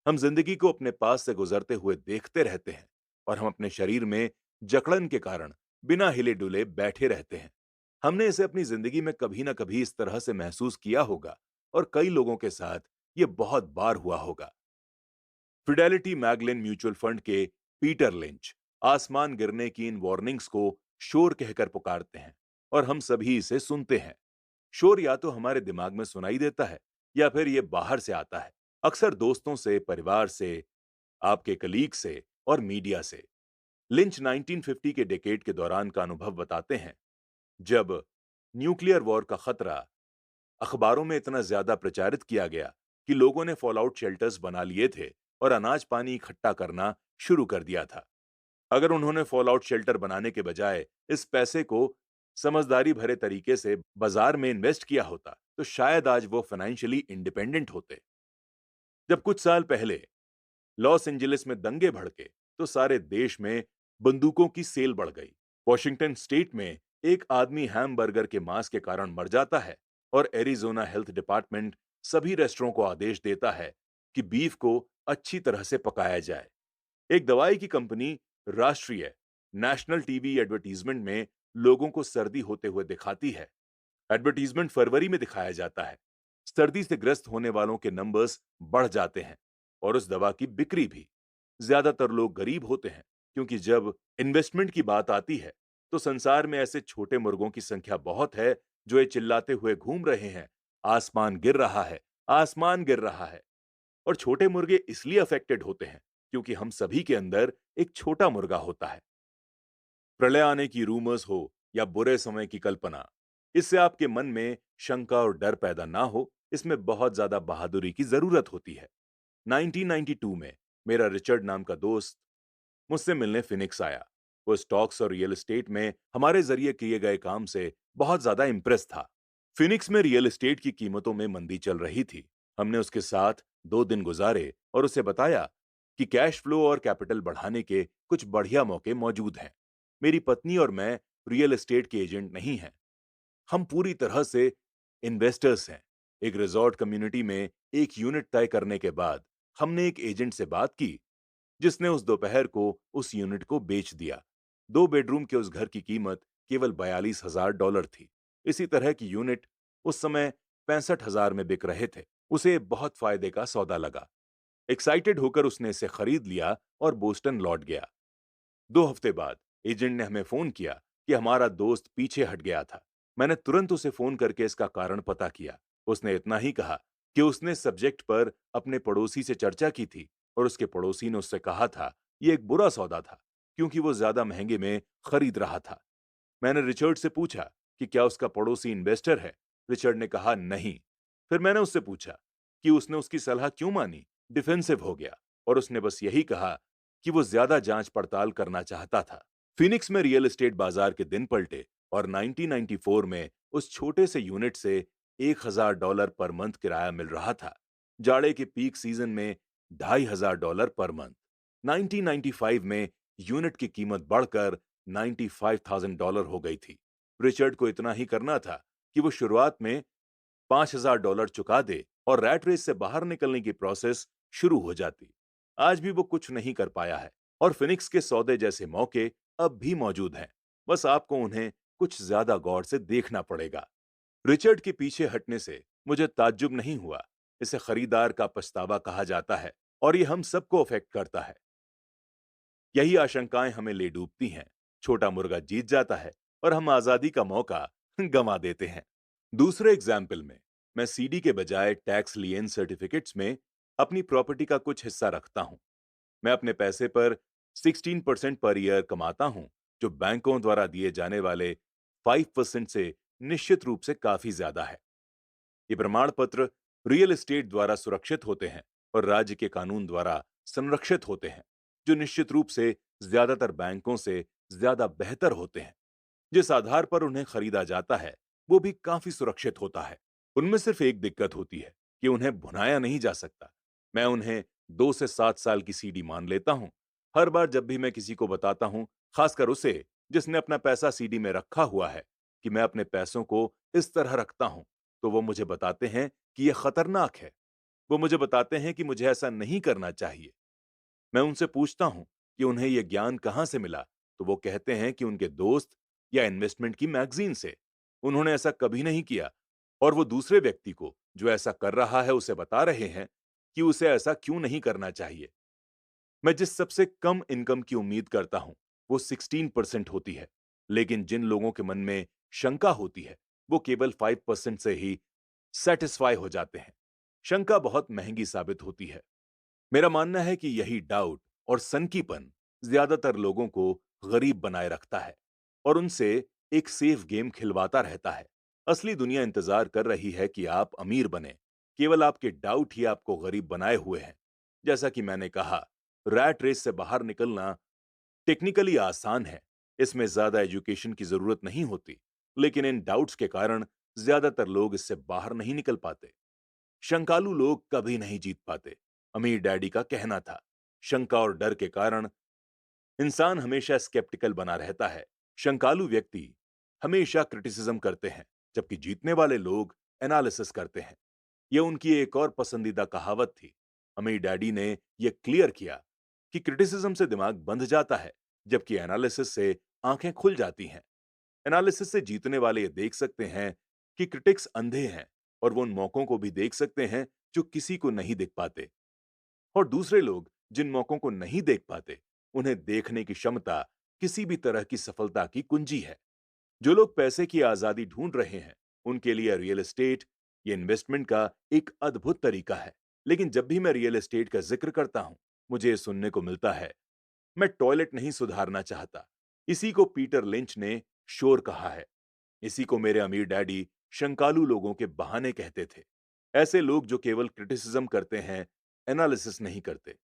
हम जिंदगी को अपने पास से गुजरते हुए देखते रहते हैं और हम अपने शरीर में जकड़न के कारण बिना हिले डुले बैठे रहते हैं। हमने इसे अपनी जिंदगी में कभी ना कभी इस तरह से महसूस किया होगा और कई लोगों के साथ ये बहुत बार हुआ होगा। फिडेलिटी मैगलिन म्यूचुअल फंड के पीटर लिंच आसमान गिरने की इन वार्निंग्स को शोर कहकर पुकारते हैं और हम सभी इसे सुनते हैं। शोर या तो हमारे दिमाग में सुनाई देता है या फिर ये बाहर से आता है, अक्सर दोस्तों से, परिवार से, आपके कलीग से और मीडिया से। लिंच 1950 के डेकेड के दौरान का अनुभव बताते हैं, जब न्यूक्लियर वॉर का खतरा अखबारों में इतना ज्यादा प्रचारित किया गया कि लोगों ने फॉलआउट शेल्टर्स बना लिए थे और अनाज पानी इकट्ठा करना शुरू कर दिया था। अगर उन्होंने फॉलआउट शेल्टर बनाने के बजाय इस पैसे को समझदारी भरे तरीके से बाजार में इन्वेस्ट किया होता, तो शायद आज वो फाइनेंशियली इंडिपेंडेंट होते। जब कुछ साल पहले लॉस एंजलिस में दंगे भड़के, तो सारे देश में बंदूकों की सेल बढ़ गई। वॉशिंगटन स्टेट में एक आदमी हैमबर्गर के मांस के कारण मर जाता है और एरिजोना हेल्थ डिपार्टमेंट सभी रेस्टोरों को आदेश देता है कि बीफ को अच्छी तरह से पकाया जाए। एक दवाई की कंपनी राष्ट्रीय नेशनल टीवी एडवर्टीजमेंट में लोगों को सर्दी होते हुए दिखाती है। एडवर्टीजमेंट फरवरी में दिखाया जाता है। सर्दी से ग्रस्त होने वालों के नंबर्स बढ़ जाते हैं और उस दवा की बिक्री भी। ज्यादातर लोग गरीब होते हैं, क्योंकि जब इन्वेस्टमेंट की बात आती है, तो संसार में ऐसे छोटे मुर्गों की संख्या बहुत है जो ये चिल्लाते हुए घूम रहे हैं, आसमान गिर रहा है, आसमान गिर रहा है। और छोटे मुर्गे इसलिए अफेक्टेड होते हैं क्योंकि हम सभी के अंदर एक छोटा मुर्गा होता है प्रलय आने की रूमर्स हो या बुरे समय की कल्पना, इससे आपके मन में शंका और डर पैदा ना हो, इसमें बहुत ज्यादा बहादुरी की जरूरत होती है। 1992 में मेरा रिचर्ड नाम का दोस्त मुझसे मिलने फिनिक्स आया। वो स्टॉक्स और रियल एस्टेट में हमारे जरिए किए गए काम से बहुत ज्यादा इंप्रेस था। फिनिक्स में रियल एस्टेट की कीमतों में मंदी चल रही थी। हमने उसके साथ 2 दिन गुजारे और उसे बताया कि कैश फ्लो और कैपिटल बढ़ाने के कुछ बढ़िया मौके मौजूद हैं। मेरी पत्नी और मैं रियल एस्टेट के एजेंट नहीं हैं, हम पूरी तरह से इन्वेस्टर्स हैं। एक रिजॉर्ट कम्युनिटी में एक यूनिट तय करने के बाद हमने एक एजेंट से बात की, जिसने उस दोपहर को उस यूनिट को बेच दिया। 2 बेडरूम के उस घर की कीमत केवल $42,000 थी। इसी तरह की यूनिट उस समय 65,000 में बिक रहे थे। उसे बहुत फायदे का सौदा लगा। एक्साइटेड होकर उसने इसे खरीद लिया और बोस्टन लौट गया। 2 हफ्ते बाद एजेंट ने हमें फोन किया कि हमारा दोस्त पीछे हट गया था। मैंने तुरंत उसे फोन करके इसका कारण पता किया। उसने इतना ही कहा कि उसने सब्जेक्ट पर अपने पड़ोसी से चर्चा की थी और उसके पड़ोसी ने उससे कहा था ये एक बुरा सौदा था, क्योंकि वो ज्यादा महंगे में खरीद रहा था। मैंने रिचर्ड से पूछा कि क्या उसका पड़ोसी इन्वेस्टर है। रिचर्ड ने कहा नहीं। फिर मैंने उससे पूछा कि उसने उसकी सलाह क्यों मानी। डिफेंसिव हो गया और उसने बस यही कहा कि वो ज्यादा जांच पड़ताल करना चाहता था। फिनिक्स में रियल एस्टेट बाजार के दिन पलटे और 1994 में उस छोटे से यूनिट से $1,000 पर मंथ किराया मिल रहा था। जाड़े के पीक सीजन में $2,500 पर मंथ। 1995 में यूनिट की कीमत बढ़कर $95,000 हो गई थी। रिचर्ड को इतना ही करना था कि वो शुरुआत में $5,000 चुका दे और रैट रेस से बाहर निकलने की प्रोसेस शुरू हो जाती। आज भी वो कुछ नहीं कर पाया है और फिनिक्स के सौदे जैसे मौके अब भी मौजूद हैं। बस आपको उन्हें कुछ ज्यादा गौर से देखना पड़ेगा। रिचर्ड के पीछे हटने से मुझे ताज्जुब नहीं हुआ। इसे खरीदार का पछतावा कहा जाता है और ये हम सबको अफेक्ट करता है। यही आशंकाएं हमें ले डूबती हैं। छोटा मुर्गा जीत जाता है और हम आजादी का मौका गंवा देते हैं। दूसरे एग्जाम्पल में मैं सीडी के बजाय टैक्स लिएन सर्टिफिकेट्स में अपनी प्रॉपर्टी का कुछ हिस्सा रखता हूं। मैं अपने पैसे पर 16% पर ईयर कमाता हूं, जो बैंकों द्वारा दिए जाने वाले 5% से निश्चित रूप से काफी ज्यादा है। ये प्रमाण पत्र रियल एस्टेट द्वारा सुरक्षित होते हैं और राज्य के कानून द्वारा संरक्षित होते हैं, जो निश्चित रूप से ज्यादातर बैंकों से ज्यादा बेहतर होते हैं। जिस आधार पर उन्हें खरीदा जाता है वो भी काफी सुरक्षित होता है। उनमें सिर्फ एक दिक्कत होती है कि उन्हें भुनाया नहीं जा सकता। मैं उन्हें 2 से 7 साल की सीडी मान लेता हूं। हर बार जब भी मैं किसी को बताता हूं, खासकर उसे जिसने अपना पैसा सीडी में रखा हुआ है, कि मैं अपने पैसों को इस तरह रखता हूं, तो वो मुझे बताते हैं कि यह खतरनाक है। वो मुझे बताते हैं कि मुझे ऐसा नहीं करना चाहिए। मैं उनसे पूछता हूं कि उन्हें यह ज्ञान कहां से मिला, तो वो कहते हैं कि उनके दोस्त या इन्वेस्टमेंट की मैगजीन से। उन्होंने ऐसा कभी नहीं किया और वो दूसरे व्यक्ति को जो ऐसा कर रहा है उसे बता रहे हैं कि उसे ऐसा क्यों नहीं करना चाहिए। मैं जिस सबसे कम इनकम की उम्मीद करता हूं वो 16% होती है, लेकिन जिन लोगों के मन में शंका होती है वो केवल 5% से ही सेटिस्फाई हो जाते हैं। शंका बहुत महंगी साबित होती है। मेरा मानना है कि यही डाउट और सनकीपन ज्यादातर लोगों को गरीब बनाए रखता है और उनसे एक सेफ गेम खिलवाता रहता है। असली दुनिया इंतजार कर रही है कि आप अमीर बने। केवल आपके डाउट ही आपको गरीब बनाए हुए हैं। जैसा कि मैंने कहा, रैट रेस से बाहर निकलना टेक्निकली आसान है। इसमें ज्यादा एजुकेशन की जरूरत नहीं होती, लेकिन इन डाउट्स के कारण ज्यादातर लोग इससे बाहर नहीं निकल पाते। शंकालु लोग कभी नहीं जीत पाते। अमीर डैडी का कहना था, शंका और डर के कारण इंसान हमेशा स्केप्टिकल बना रहता है। शंकालु व्यक्ति हमेशा क्रिटिसिज्म करते हैं, जबकि जीतने वाले लोग एनालिसिस करते हैं। यह उनकी एक और पसंदीदा कहावत थी। अमीर डैडी ने यह क्लियर किया कि क्रिटिसिज्म से दिमाग बंध जाता है, जबकि एनालिसिस से आंखें खुल जाती हैं। एनालिसिस से जीतने वाले ये देख सकते हैं कि क्रिटिक्स अंधे हैं और वो उन मौकों को भी देख सकते हैं जो किसी को नहीं दिख पाते। और दूसरे लोग जिन मौकों को नहीं देख पाते, उन्हें देखने की क्षमता किसी भी तरह की सफलता की कुंजी है। जो लोग पैसे की आजादी ढूंढ रहे हैं, उनके लिए रियल एस्टेट ये इन्वेस्टमेंट का एक अद्भुत तरीका है। लेकिन जब भी मैं रियल एस्टेट का जिक्र करता हूं, मुझे ये सुनने को मिलता है, मैं टॉयलेट नहीं सुधारना चाहता, इसी को पीटर लिंच ने शोर कहा है। इसी को मेरे अमीर डैडी शंकालू लोगों के बहाने कहते थे। ऐसे लोग जो केवल क्रिटिसिज्म करते हैं, एनालिसिस नहीं करते।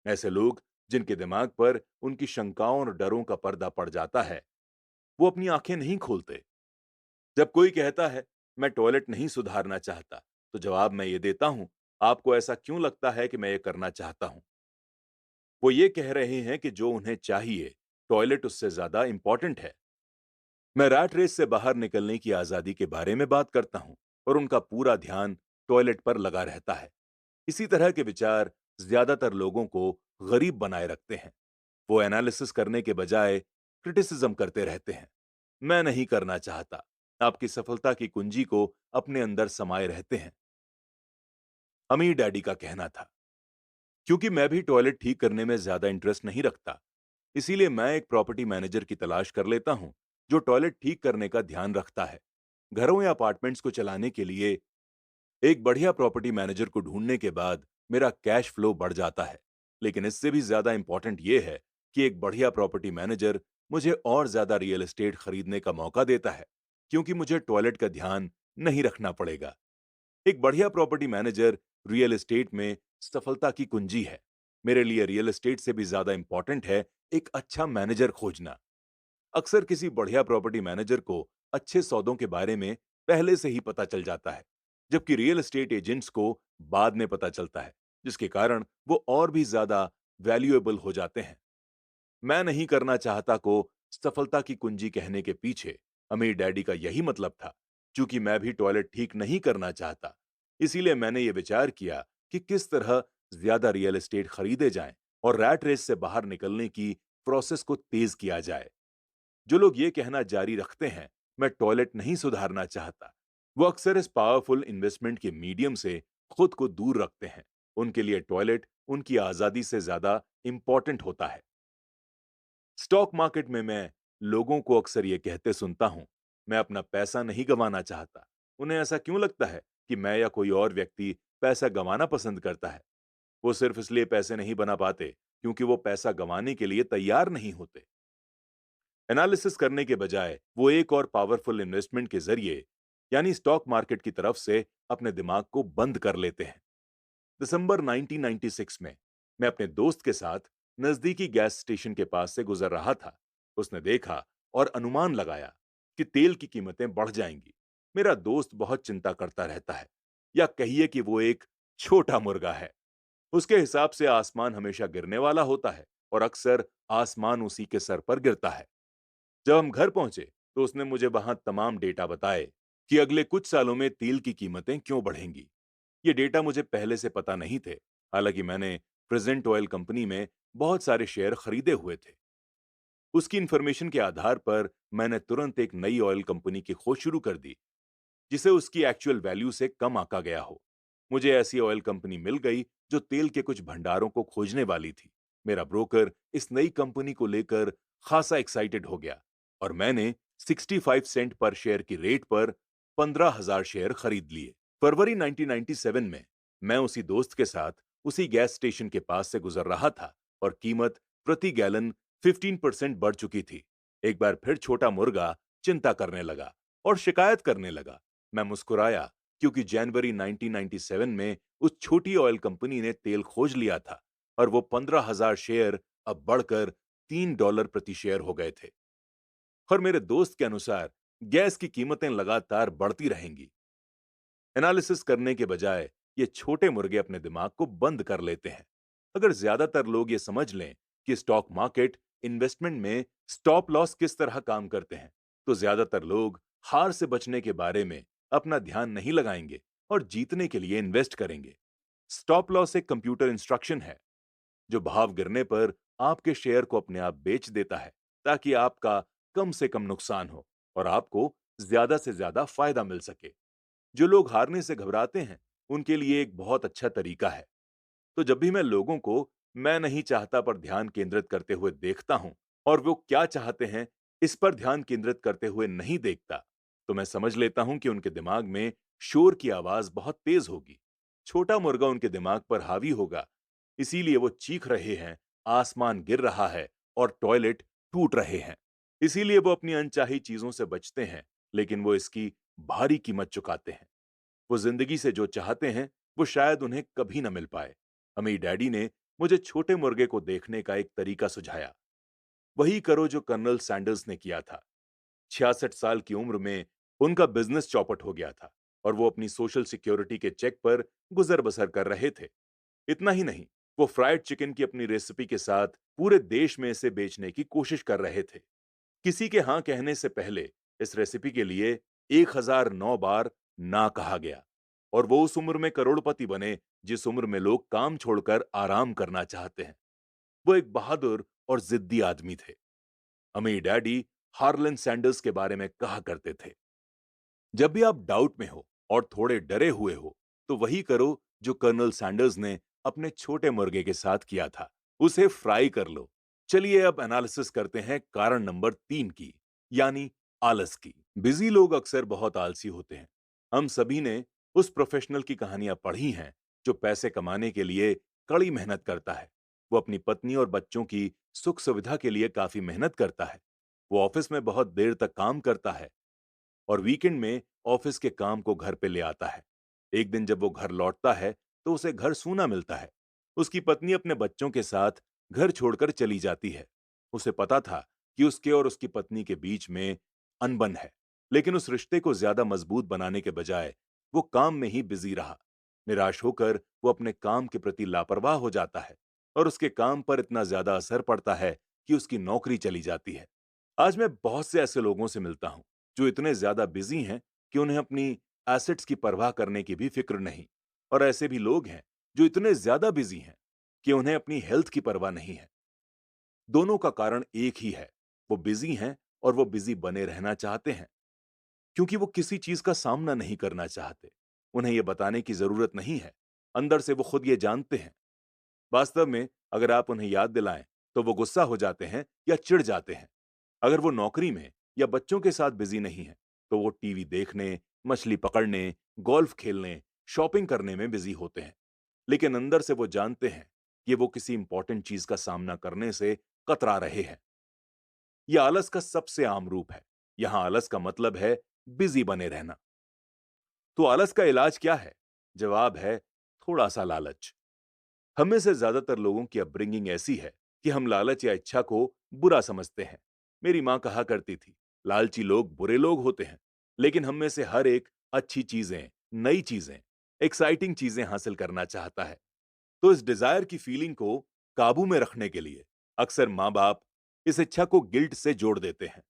ऐसे लोग जिनके दिमाग पर उनकी शंकाओं और डरों का पर्दा पड़ जाता है, वो अपनी आंखें नहीं खोलते। जब कोई कहता है मैं टॉयलेट नहीं सुधारना चाहता, तो जवाब मैं ये देता हूं, आपको ऐसा क्यों लगता है कि मैं ये करना चाहता हूं? वो ये कह रहे हैं कि जो उन्हें चाहिए, टॉयलेट उससे ज्यादा इंपॉर्टेंट है। मैं रैट रेस से बाहर निकलने की आजादी के बारे में बात करता हूं और उनका पूरा ध्यान टॉयलेट पर लगा रहता है। इसी तरह के विचार ज्यादातर लोगों को गरीब बनाए रखते हैं। वो एनालिसिस करने के बजाय क्रिटिसिज्म करते रहते हैं। मैं नहीं करना चाहता, आपकी सफलता की कुंजी को अपने अंदर समाये रहते हैं, अमीर डैडी का कहना था। क्योंकि मैं भी टॉयलेट ठीक करने में ज्यादा इंटरेस्ट नहीं रखता, इसीलिए मैं एक प्रॉपर्टी मैनेजर की तलाश कर लेता हूं जो टॉयलेट ठीक करने का ध्यान रखता है। घरों या अपार्टमेंट्स को चलाने के लिए एक बढ़िया प्रॉपर्टी मैनेजर को ढूंढने के बाद मेरा कैश फ्लो बढ़ जाता है। लेकिन इससे भी ज्यादा इंपॉर्टेंट यह है कि एक बढ़िया प्रॉपर्टी मैनेजर मुझे और ज्यादा रियल एस्टेट खरीदने का मौका देता है, क्योंकि मुझे टॉयलेट का ध्यान नहीं रखना पड़ेगा। एक बढ़िया प्रॉपर्टी मैनेजर रियल एस्टेट में सफलता की कुंजी है। मेरे लिए रियल एस्टेट से भी ज्यादा इंपॉर्टेंट है एक अच्छा मैनेजर खोजना। अक्सर किसी बढ़िया प्रॉपर्टी मैनेजर को अच्छे सौदों के बारे में पहले से ही पता चल जाता है, जबकि रियल एस्टेट एजेंट्स को बाद में पता चलता है, जिसके कारण वो और भी ज्यादा वैल्यूएबल हो जाते हैं। मैं नहीं करना चाहता को सफलता की कुंजी कहने के पीछे अमीर डैडी का यही मतलब था। क्योंकि मैं भी टॉयलेट ठीक नहीं करना चाहता, इसीलिए मैंने ये विचार किया कि किस तरह ज्यादा रियल एस्टेट खरीदे जाएं और रैट रेस से बाहर निकलने की प्रोसेस को तेज किया जाए। जो लोग ये कहना जारी रखते हैं मैं टॉयलेट नहीं सुधारना चाहता, वो अक्सर इस पावरफुल इन्वेस्टमेंट के मीडियम से खुद को दूर रखते हैं। उनके लिए टॉयलेट उनकी आजादी से ज्यादा इंपॉर्टेंट होता है। स्टॉक मार्केट में मैं लोगों को अक्सर ये कहते सुनता हूं, मैं अपना पैसा नहीं गंवाना चाहता। उन्हें ऐसा क्यों लगता है कि मैं या कोई और व्यक्ति पैसा गंवाना पसंद करता है? वो सिर्फ इसलिए पैसे नहीं बना पाते क्योंकि वो पैसा गंवाने के लिए तैयार नहीं होते। एनालिसिस करने के बजाय वो एक और पावरफुल इन्वेस्टमेंट के जरिए, यानी स्टॉक मार्केट की तरफ से अपने दिमाग को बंद कर लेते हैं। दिसंबर 1996 में मैं अपने दोस्त के साथ नजदीकी गैस स्टेशन के पास से गुजर रहा था। उसने देखा और अनुमान लगाया कि तेल की कीमतें बढ़ जाएंगी। मेरा दोस्त बहुत चिंता करता रहता है, या कहिए कि वो एक छोटा मुर्गा है। उसके हिसाब से आसमान हमेशा गिरने वाला होता है और अक्सर आसमान उसी के सर पर गिरता है। जब हम घर पहुंचे तो उसने मुझे वहां तमाम डेटा बताए कि अगले कुछ सालों में तेल की कीमतें क्यों बढ़ेंगी। ये डेटा मुझे पहले से पता नहीं थे, हालांकि मैंने प्रेजेंट ऑयल कंपनी में बहुत सारे शेयर खरीदे हुए थे। उसकी इंफॉर्मेशन के आधार पर मैंने तुरंत एक नई ऑयल कंपनी की खोज शुरू कर दी, जिसे उसकी एक्चुअल वैल्यू से कम आंका गया हो। मुझे ऐसी ऑयल कंपनी मिल गई जो तेल के कुछ भंडारों को खोजने वाली थी। मेरा ब्रोकर इस नई कंपनी को लेकर खासा एक्साइटेड हो गया और मैंने 65 सेंट पर शेयर की रेट पर 15,000 शेयर खरीद लिए। फरवरी 1997 में मैं उसी दोस्त के साथ उसी गैस स्टेशन के पास से गुजर रहा था और कीमत प्रति गैलन 15% बढ़ चुकी थी। एक बार फिर छोटा मुर्गा चिंता करने लगा और शिकायत करने लगा। मैं मुस्कुराया, क्योंकि जनवरी 1997 में उस छोटी ऑयल कंपनी ने तेल खोज लिया था और वो 15,000 शेयर अब बढ़कर $3 प्रति शेयर हो गए थे। और मेरे दोस्त के अनुसार गैस की कीमतें लगातार बढ़ती रहेंगी। एनालिसिस करने के बजाय ये छोटे मुर्गे अपने दिमाग को बंद कर लेते हैं। अगर ज्यादातर लोग ये समझ लें कि स्टॉक मार्केट इन्वेस्टमेंट में स्टॉप लॉस किस तरह काम करते हैं, तो ज्यादातर लोग हार से बचने के बारे में अपना ध्यान नहीं लगाएंगे और जीतने के लिए इन्वेस्ट करेंगे। स्टॉप लॉस एक कंप्यूटर इंस्ट्रक्शन है जो भाव गिरने पर आपके शेयर को अपने आप बेच देता है, ताकि आपका कम से कम नुकसान हो और आपको ज्यादा से ज्यादा फायदा मिल सके। जो लोग हारने से घबराते हैं, उनके लिए एक बहुत अच्छा तरीका है। तो जब भी मैं लोगों को मैं नहीं चाहता पर ध्यान केंद्रित करते हुए देखता हूं और वो क्या चाहते हैं इस पर ध्यान केंद्रित करते हुए नहीं देखता, तो मैं समझ लेता हूं कि उनके दिमाग में शोर की आवाज बहुत तेज होगी। छोटा मुर्गा उनके दिमाग पर हावी होगा, इसीलिए वो चीख रहे हैं, आसमान गिर रहा है और टॉयलेट टूट रहे हैं। इसीलिए वो अपनी अनचाही चीजों से बचते हैं, लेकिन वो इसकी भारी कीमत चुकाते हैं। वो जिंदगी से जो चाहते हैं, वो शायद उन्हें कभी न मिल पाए। अमीर डैडी ने मुझे छोटे मुर्गे को देखने का एक तरीका सुझाया। वही करो जो कर्नल सैंडर्स ने किया था। 66 साल की उम्र में उनका बिजनेस चौपट हो गया था और वो अपनी सोशल सिक्योरिटी के चेक पर गुजर बसर कर रहे थे। इतना ही नहीं, वो फ्राइड चिकन की अपनी रेसिपी के साथ पूरे देश में इसे बेचने की कोशिश कर रहे थे। किसी के हाँ कहने से पहले इस रेसिपी के लिए 1009 बार ना कहा गया और वो उस उम्र में करोड़पति बने जिस उम्र में लोग काम छोड़कर आराम करना चाहते हैं। वो एक बहादुर और जिद्दी आदमी थे। अमीर डैडी हार्लन सैंडर्स के बारे में कहा करते थे, जब भी आप डाउट में हो और थोड़े डरे हुए हो, तो वही करो जो कर्नल सैंडर्स ने अपने छोटे मुर्गे के साथ किया था, उसे फ्राई कर लो। चलिए अब एनालिसिस करते हैं कारण नंबर 3 की, यानी आलस की। बिजी लोग अक्सर बहुत आलसी होते हैं। हम सभी ने उस प्रोफेशनल की कहानियां पढ़ी हैं जो पैसे कमाने के लिए कड़ी मेहनत करता है। वो अपनी पत्नी और बच्चों की सुख सुविधा के लिए काफी मेहनत करता है। वो ऑफिस में बहुत देर तक काम करता है और वीकेंड में ऑफिस के काम को घर पे ले आता है। एक दिन जब वो घर लौटता है तो उसे घर सूना मिलता है। उसकी पत्नी अपने बच्चों के साथ घर छोड़कर चली जाती है। उसे पता था कि उसके और उसकी पत्नी के बीच में अनबन है, लेकिन उस रिश्ते को ज्यादा मजबूत बनाने के बजाय वो काम में ही बिजी रहा। निराश होकर वो अपने काम के प्रति लापरवाह हो जाता है और उसके काम पर इतना ज्यादा असर पड़ता है कि उसकी नौकरी चली जाती है। आज मैं बहुत से ऐसे लोगों से मिलता हूं जो इतने ज्यादा बिजी हैं कि उन्हें अपनी एसेट्स की परवाह करने की भी फिक्र नहीं। और ऐसे भी लोग हैं जो इतने ज्यादा बिजी हैं कि उन्हें अपनी हेल्थ की परवाह नहीं है। दोनों का कारण एक ही है, वो बिजी हैं और वो बिजी बने रहना चाहते हैं क्योंकि वो किसी चीज का सामना नहीं करना चाहते। उन्हें यह बताने की जरूरत नहीं है, अंदर से वो खुद ये जानते हैं। वास्तव में अगर आप उन्हें याद दिलाएं तो वो गुस्सा हो जाते हैं या चिढ़ जाते हैं। अगर वो नौकरी में या बच्चों के साथ बिजी नहीं है, तो वो टीवी देखने, मछली पकड़ने, गोल्फ खेलने, शॉपिंग करने में बिजी होते हैं। लेकिन अंदर से वो जानते हैं कि वो किसी इंपॉर्टेंट चीज का सामना करने से कतरा रहे हैं। यह आलस का सबसे आम रूप है। यहां आलस का मतलब है बिजी बने रहना। तो आलस का इलाज क्या है? जवाब है थोड़ा सा लालच। हम में से ज्यादातर लोगों की अपब्रिंगिंग ऐसी है कि हम लालच या इच्छा को बुरा समझते हैं। मेरी मां कहा करती थी, लालची लोग बुरे लोग होते हैं। लेकिन हम में से हर एक अच्छी चीजें, नई चीजें, एक्साइटिंग चीजें हासिल करना चाहता है। तो इस डिजायर की फीलिंग को काबू में रखने के लिए अक्सर माँ बाप इस इच्छा को गिल्ट से जोड़ देते हैं।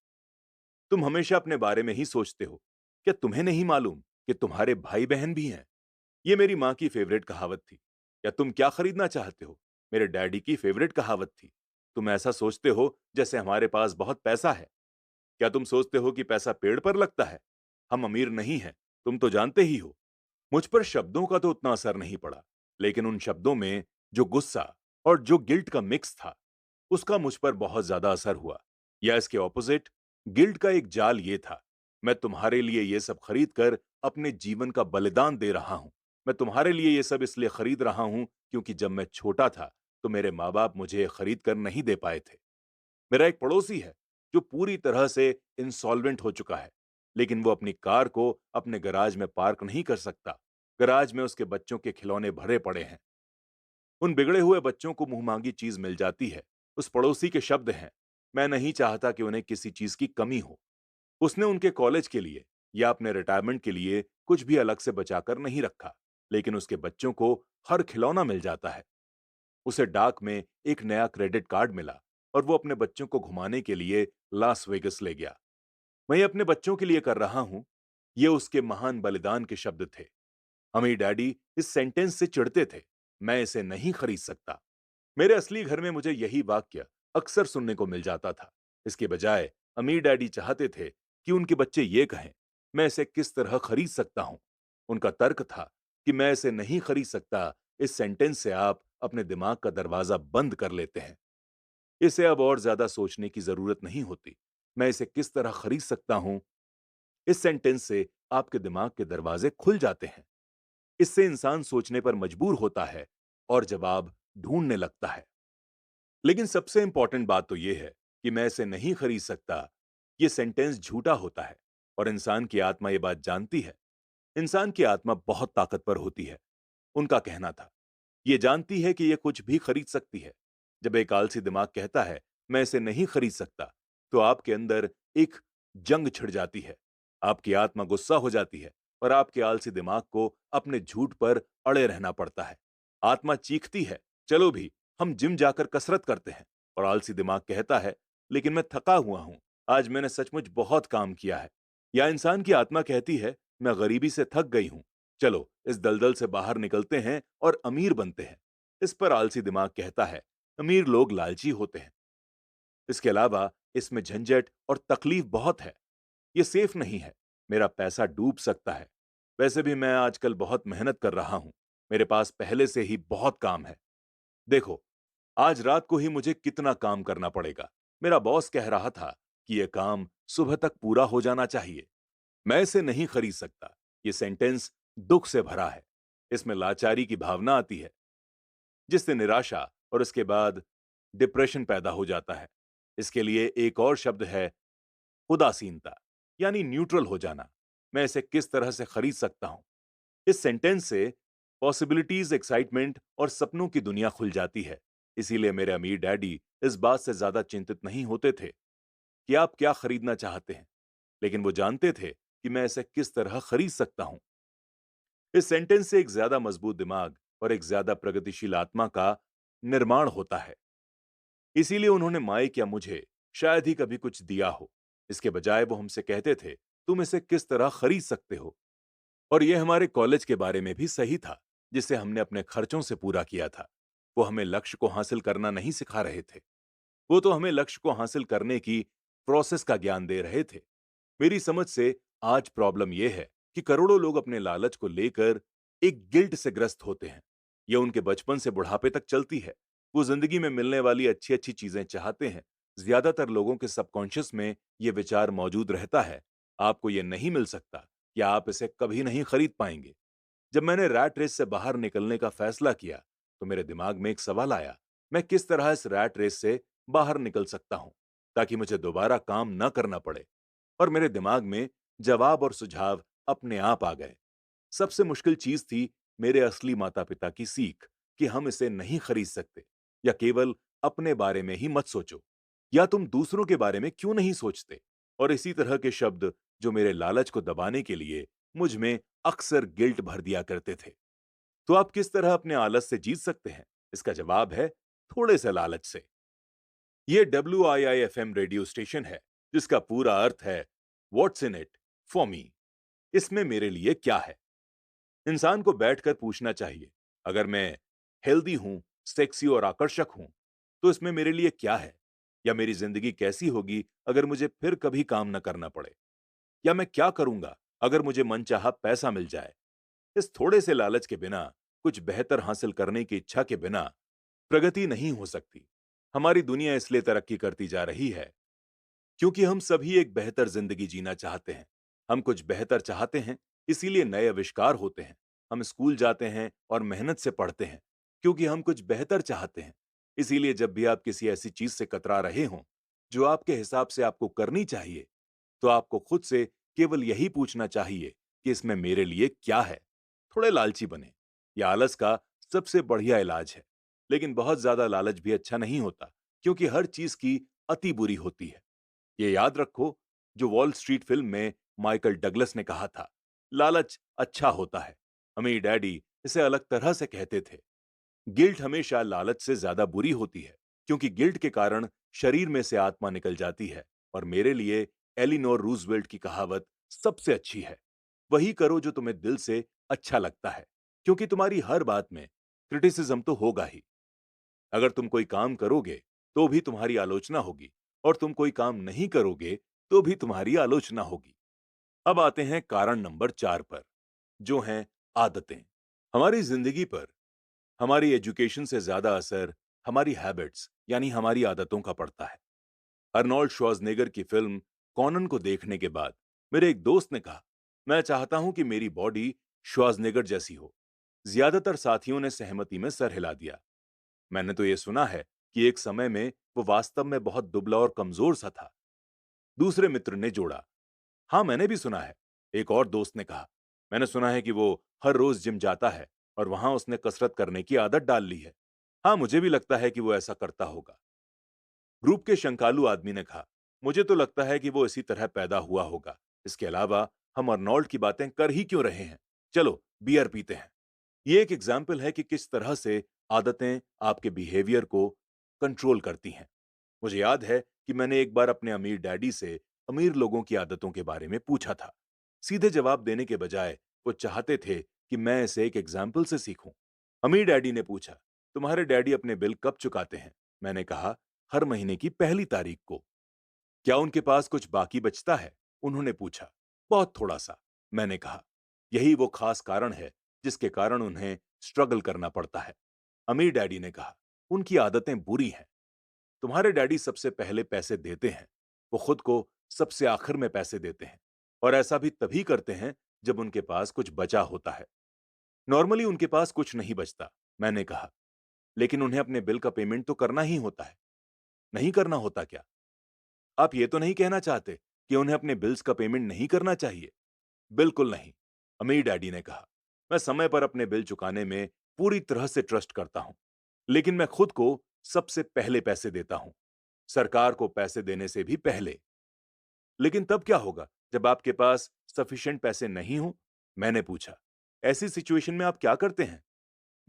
तुम हमेशा अपने बारे में ही सोचते हो, क्या तुम्हें नहीं मालूम कि तुम्हारे भाई बहन भी हैं? ये मेरी माँ की फेवरेट कहावत थी। या तुम क्या खरीदना चाहते हो? मेरे डैडी की फेवरेट कहावत थी। तुम ऐसा सोचते हो जैसे हमारे पास बहुत पैसा है। क्या तुम सोचते हो कि पैसा पेड़ पर लगता है? हम अमीर नहीं हैं, तुम तो जानते ही हो। मुझ पर शब्दों का तो उतना असर नहीं पड़ा, लेकिन उन शब्दों में जो गुस्सा और जो गिल्ट का मिक्स था, उसका मुझ पर बहुत ज्यादा असर हुआ। या इसके ऑपोजिट, गिल्ट का एक जाल ये था, मैं तुम्हारे लिए ये सब खरीद कर अपने जीवन का बलिदान दे रहा हूं। मैं तुम्हारे लिए ये सब इसलिए खरीद रहा हूं क्योंकि जब मैं छोटा था तो मेरे माँ बाप मुझे खरीद कर नहीं दे पाए थे। मेरा एक पड़ोसी है जो पूरी तरह से इंसॉल्वेंट हो चुका है, लेकिन वो अपनी कार को अपने गराज में पार्क नहीं कर सकता। गराज में उसके बच्चों के खिलौने भरे पड़े हैं। उन बिगड़े हुए बच्चों को मुंहमांगी चीज मिल जाती है। उस पड़ोसी के शब्द हैं, मैं नहीं चाहता कि उन्हें किसी चीज की कमी हो। उसने उनके कॉलेज के लिए या अपने रिटायरमेंट के लिए कुछ भी अलग से बचाकर नहीं रखा, लेकिन उसके बच्चों को हर खिलौना मिल जाता है। उसे डाक में एक नया क्रेडिट कार्ड मिला और वो अपने बच्चों को घुमाने के लिए लास वेगस ले गया। मैं ये अपने बच्चों के लिए कर रहा हूं। ये उसके महान बलिदान के शब्द थे। अमीर डैडी इस सेंटेंस से चिढ़ते थे, मैं इसे नहीं खरीद सकता। मेरे असली घर में मुझे यही वाक्य अक्सर सुनने को मिल जाता था। इसके बजाय अमीर डैडी चाहते थे कि उनके बच्चे ये कहें, मैं इसे किस तरह खरीद सकता हूं। उनका तर्क था कि मैं इसे नहीं खरीद सकता, इस सेंटेंस से आप अपने दिमाग का दरवाजा बंद कर लेते हैं। इसे अब और ज्यादा सोचने की जरूरत नहीं होती। मैं इसे किस तरह खरीद सकता हूं, इस सेंटेंस से आपके दिमाग के दरवाजे खुल जाते हैं। इससे इंसान सोचने पर मजबूर होता है और जवाब ढूंढने लगता है। लेकिन सबसे इंपॉर्टेंट बात तो यह है कि मैं इसे नहीं खरीद सकता ये सेंटेंस झूठा होता है और इंसान की आत्मा ये बात जानती है। इंसान की आत्मा बहुत ताकतवर होती है। उनका कहना था, ये जानती है कि ये कुछ भी खरीद सकती है। जब एक आलसी दिमाग कहता है, मैं इसे नहीं खरीद सकता, तो आपके अंदर एक जंग छिड़ जाती है। आपकी आत्मा गुस्सा हो जाती है और आपके आलसी दिमाग को अपने झूठ पर अड़े रहना पड़ता है। आत्मा चीखती है, चलो भी, हम जिम जाकर कसरत करते हैं। और आलसी दिमाग कहता है, लेकिन मैं थका हुआ हूं, आज मैंने सचमुच बहुत काम किया है। या इंसान की आत्मा कहती है, मैं गरीबी से थक गई हूं, चलो इस दलदल से बाहर निकलते हैं और अमीर बनते हैं। इस पर आलसी दिमाग कहता है, अमीर लोग लालची होते हैं। इसके अलावा इसमें झंझट और तकलीफ बहुत है। ये सेफ नहीं है, मेरा पैसा डूब सकता है। वैसे भी मैं आजकल बहुत मेहनत कर रहा हूं, मेरे पास पहले से ही बहुत काम है। देखो, आज रात को ही मुझे कितना काम करना पड़ेगा। मेरा बॉस कह रहा था कि यह काम सुबह तक पूरा हो जाना चाहिए। मैं इसे नहीं खरीद सकता। ये सेंटेंस दुख से भरा है। इसमें लाचारी की भावना आती है, जिससे निराशा और उसके बाद डिप्रेशन पैदा हो जाता है। इसके लिए एक और शब्द है, उदासीनता, यानी न्यूट्रल हो जाना। मैं इसे किस तरह से खरीद सकता हूं? इस सेंटेंस से पॉसिबिलिटीज, एक्साइटमेंट और सपनों की दुनिया खुल जाती है। इसीलिए मेरे अमीर डैडी इस बात से ज्यादा चिंतित नहीं होते थे कि आप क्या खरीदना चाहते हैं, लेकिन वो जानते थे कि मैं इसे किस तरह खरीद सकता हूं। इस सेंटेंस से एक ज्यादा मजबूत दिमाग और एक ज्यादा प्रगतिशील आत्मा का निर्माण होता है। इसीलिए उन्होंने माइक या मुझे शायद ही कभी कुछ दिया हो। इसके बजाय वो हमसे कहते थे, तुम इसे किस तरह खरीद सकते हो। और यह हमारे कॉलेज के बारे में भी सही था, जिसे हमने अपने खर्चों से पूरा किया था। वो हमें लक्ष्य को हासिल करना नहीं सिखा रहे थे, वो तो हमें लक्ष्य को हासिल करने की प्रोसेस का ज्ञान दे रहे थे। मेरी समझ से आज प्रॉब्लम यह है कि करोड़ों लोग अपने लालच को लेकर एक गिल्ट से ग्रस्त होते हैं। यह उनके बचपन से बुढ़ापे तक चलती है। वो जिंदगी में मिलने वाली अच्छी अच्छी चीजें चाहते हैं। ज्यादातर लोगों के सबकॉन्शियस में यह विचार मौजूद रहता है, आपको यह नहीं मिल सकता या आप इसे कभी नहीं खरीद पाएंगे। जब मैंने रैट रेस से बाहर निकलने का फैसला किया, तो मेरे दिमाग में एक सवाल आया, मैं किस तरह इस रैट रेस से बाहर निकल सकता हूं ताकि मुझे दोबारा काम न करना पड़े। और मेरे दिमाग में जवाब और सुझाव अपने आप आ गए। सबसे मुश्किल चीज थी मेरे असली माता पिता की सीख कि हम इसे नहीं खरीद सकते, या केवल अपने बारे में ही मत सोचो, या तुम दूसरों के बारे में क्यों नहीं सोचते। और इसी तरह के शब्द जो मेरे लालच को दबाने के लिए मुझ में अक्सर गिल्ट भर दिया करते थे। तो आप किस तरह अपने आलस से जीत सकते हैं? इसका जवाब है, थोड़े से लालच से। ये WIIFM रेडियो स्टेशन है, जिसका पूरा अर्थ है, what's in it for me. इसमें मेरे लिए क्या है? इंसान को बैठकर पूछना चाहिए, अगर मैं हेल्दी हूं, सेक्सी और आकर्षक हूं, तो इसमें मेरे लिए क्या है? या मेरी जिंदगी कैसी होगी अगर मुझे फिर कभी काम न करना पड़े? या मैं क्या करूंगा अगर मुझे मनचाहा पैसा मिल जाए? इस थोड़े से लालच के बिना, कुछ बेहतर हासिल करने की इच्छा के बिना प्रगति नहीं हो सकती। हमारी दुनिया इसलिए तरक्की करती जा रही है क्योंकि हम सभी एक बेहतर जिंदगी जीना चाहते हैं। हम कुछ बेहतर चाहते हैं, इसीलिए नए आविष्कार होते हैं। हम स्कूल जाते हैं और मेहनत से पढ़ते हैं क्योंकि हम कुछ बेहतर चाहते हैं। इसीलिए जब भी आप किसी ऐसी चीज से कतरा रहे हों जो आपके हिसाब से आपको करनी चाहिए, तो आपको खुद से केवल यही पूछना चाहिए कि इसमें मेरे लिए क्या है। थोड़े लालची बने। यह आलस का सबसे बढ़िया इलाज है। लेकिन बहुत ज्यादा लालच भी अच्छा नहीं होता, क्योंकि हर चीज की अति बुरी होती है। ये याद रखो, जो वॉल स्ट्रीट फिल्म में माइकल डगलस ने कहा था, लालच अच्छा होता है। अमीर डैडी इसे अलग तरह से कहते थे। गिल्ट हमेशा लालच से ज्यादा बुरी होती है, क्योंकि गिल्ट के कारण शरीर में से आत्मा निकल जाती है। और मेरे लिए एलिनोर रूजवेल्ट की कहावत सबसे अच्छी है, वही करो जो तुम्हें दिल से अच्छा लगता है, क्योंकि तुम्हारी हर बात में क्रिटिसिज्म तो होगा ही। अगर तुम कोई काम करोगे तो भी तुम्हारी आलोचना होगी, और तुम कोई काम नहीं करोगे तो भी तुम्हारी आलोचना होगी। अब आते हैं कारण नंबर 4 पर, जो हैं आदतें। हमारी जिंदगी पर हमारी एजुकेशन से ज्यादा असर हमारी हैबिट्स, यानी हमारी आदतों का पड़ता है। अर्नोल्ड श्वार्ज़नेगर की फिल्म कॉनन को देखने के बाद मेरे एक दोस्त ने कहा, मैं चाहता हूं कि मेरी बॉडी श्वार्ज़नेगर जैसी हो। ज्यादातर साथियों ने सहमति में सर हिला दिया। मैंने तो यह सुना है कि एक समय में वो वास्तव में बहुत दुबला और कमजोर सा था। दूसरे मित्र ने जोड़ा, हाँ मैंने भी सुना है। एक और दोस्त ने कहा, मैंने सुना है कि वो हर रोज जिम जाता है और वहां उसने कसरत करने की आदत डाल ली है। हाँ मुझे भी लगता है कि वो ऐसा करता होगा। ग्रुप के शंकालू आदमी ने कहा, मुझे तो लगता है कि वो इसी तरह पैदा हुआ होगा। इसके अलावा हम अर्नोल्ड की बातें कर ही क्यों रहे हैं? चलो बियर पीते हैं। ये एक एग्जाम्पल है कि किस तरह से आदतें आपके बिहेवियर को कंट्रोल करती हैं। मुझे याद है कि मैंने एक बार अपने अमीर डैडी से अमीर लोगों की आदतों के बारे में पूछा था। सीधे जवाब देने के बजाय वो चाहते थे कि मैं इसे एक एग्जाम्पल से सीखूं। अमीर डैडी ने पूछा, तुम्हारे डैडी अपने बिल कब चुकाते हैं? मैंने कहा, हर महीने की पहली तारीख को। क्या उनके पास कुछ बाकी बचता है? उन्होंने पूछा। बहुत थोड़ा सा, मैंने कहा। यही वो खास कारण है जिसके कारण उन्हें स्ट्रगल करना पड़ता है। अमीर डैडी ने कहा, उनकी आदतें बुरी हैं। तुम्हारे डैडी सबसे पहले पैसे देते हैं, वो खुद को सबसे आखिर में पैसे देते हैं और ऐसा भी तभी करते हैं जब उनके पास कुछ बचा होता है। नॉर्मली उनके पास कुछ नहीं बचता, मैंने कहा। लेकिन उन्हें अपने बिल का पेमेंट तो करना ही होता है। नहीं करना होता क्या? आप ये तो नहीं कहना चाहते कि उन्हें अपने बिल्स का पेमेंट नहीं करना चाहिए? बिल्कुल नहीं, अमीर डैडी ने कहा। मैं समय पर अपने बिल चुकाने में पूरी तरह से ट्रस्ट करता हूं, लेकिन मैं खुद को सबसे पहले पैसे देता हूं, सरकार को पैसे देने से भी पहले। लेकिन तब क्या होगा जब आपके पास सफिशिएंट पैसे नहीं हो? मैंने पूछा। ऐसी सिचुएशन में आप क्या करते हैं?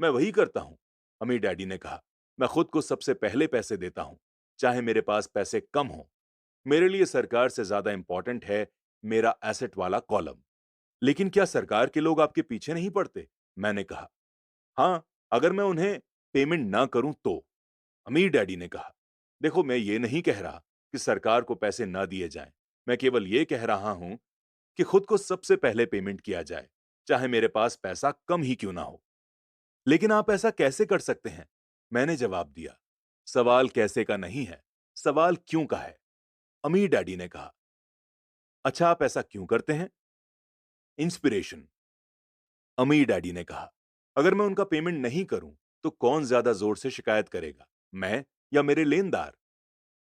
मैं वही करता हूं, अमीर डैडी ने कहा। मैं खुद को सबसे पहले पैसे देता हूं, चाहे मेरे पास पैसे कम हो। मेरे लिए सरकार से ज्यादा इंपॉर्टेंट है मेरा एसेट वाला कॉलम। लेकिन क्या सरकार के लोग आपके पीछे नहीं पड़ते? मैंने कहा। हाँ, अगर मैं उन्हें पेमेंट ना करूं तो, अमीर डैडी ने कहा। देखो मैं ये नहीं कह रहा कि सरकार को पैसे ना दिए जाएं। मैं केवल ये कह रहा हूं कि खुद को सबसे पहले पेमेंट किया जाए, चाहे मेरे पास पैसा कम ही क्यों ना हो। लेकिन आप ऐसा कैसे कर सकते हैं? मैंने जवाब दिया। सवाल कैसे का नहीं है, सवाल क्यों का है। अमीर डैडी ने कहा, अच्छा आप ऐसा क्यों करते हैं? इंस्पिरेशन, अमीर डैडी ने कहा। अगर मैं उनका पेमेंट नहीं करूं तो कौन ज्यादा जोर से शिकायत करेगा, मैं या मेरे लेनदार?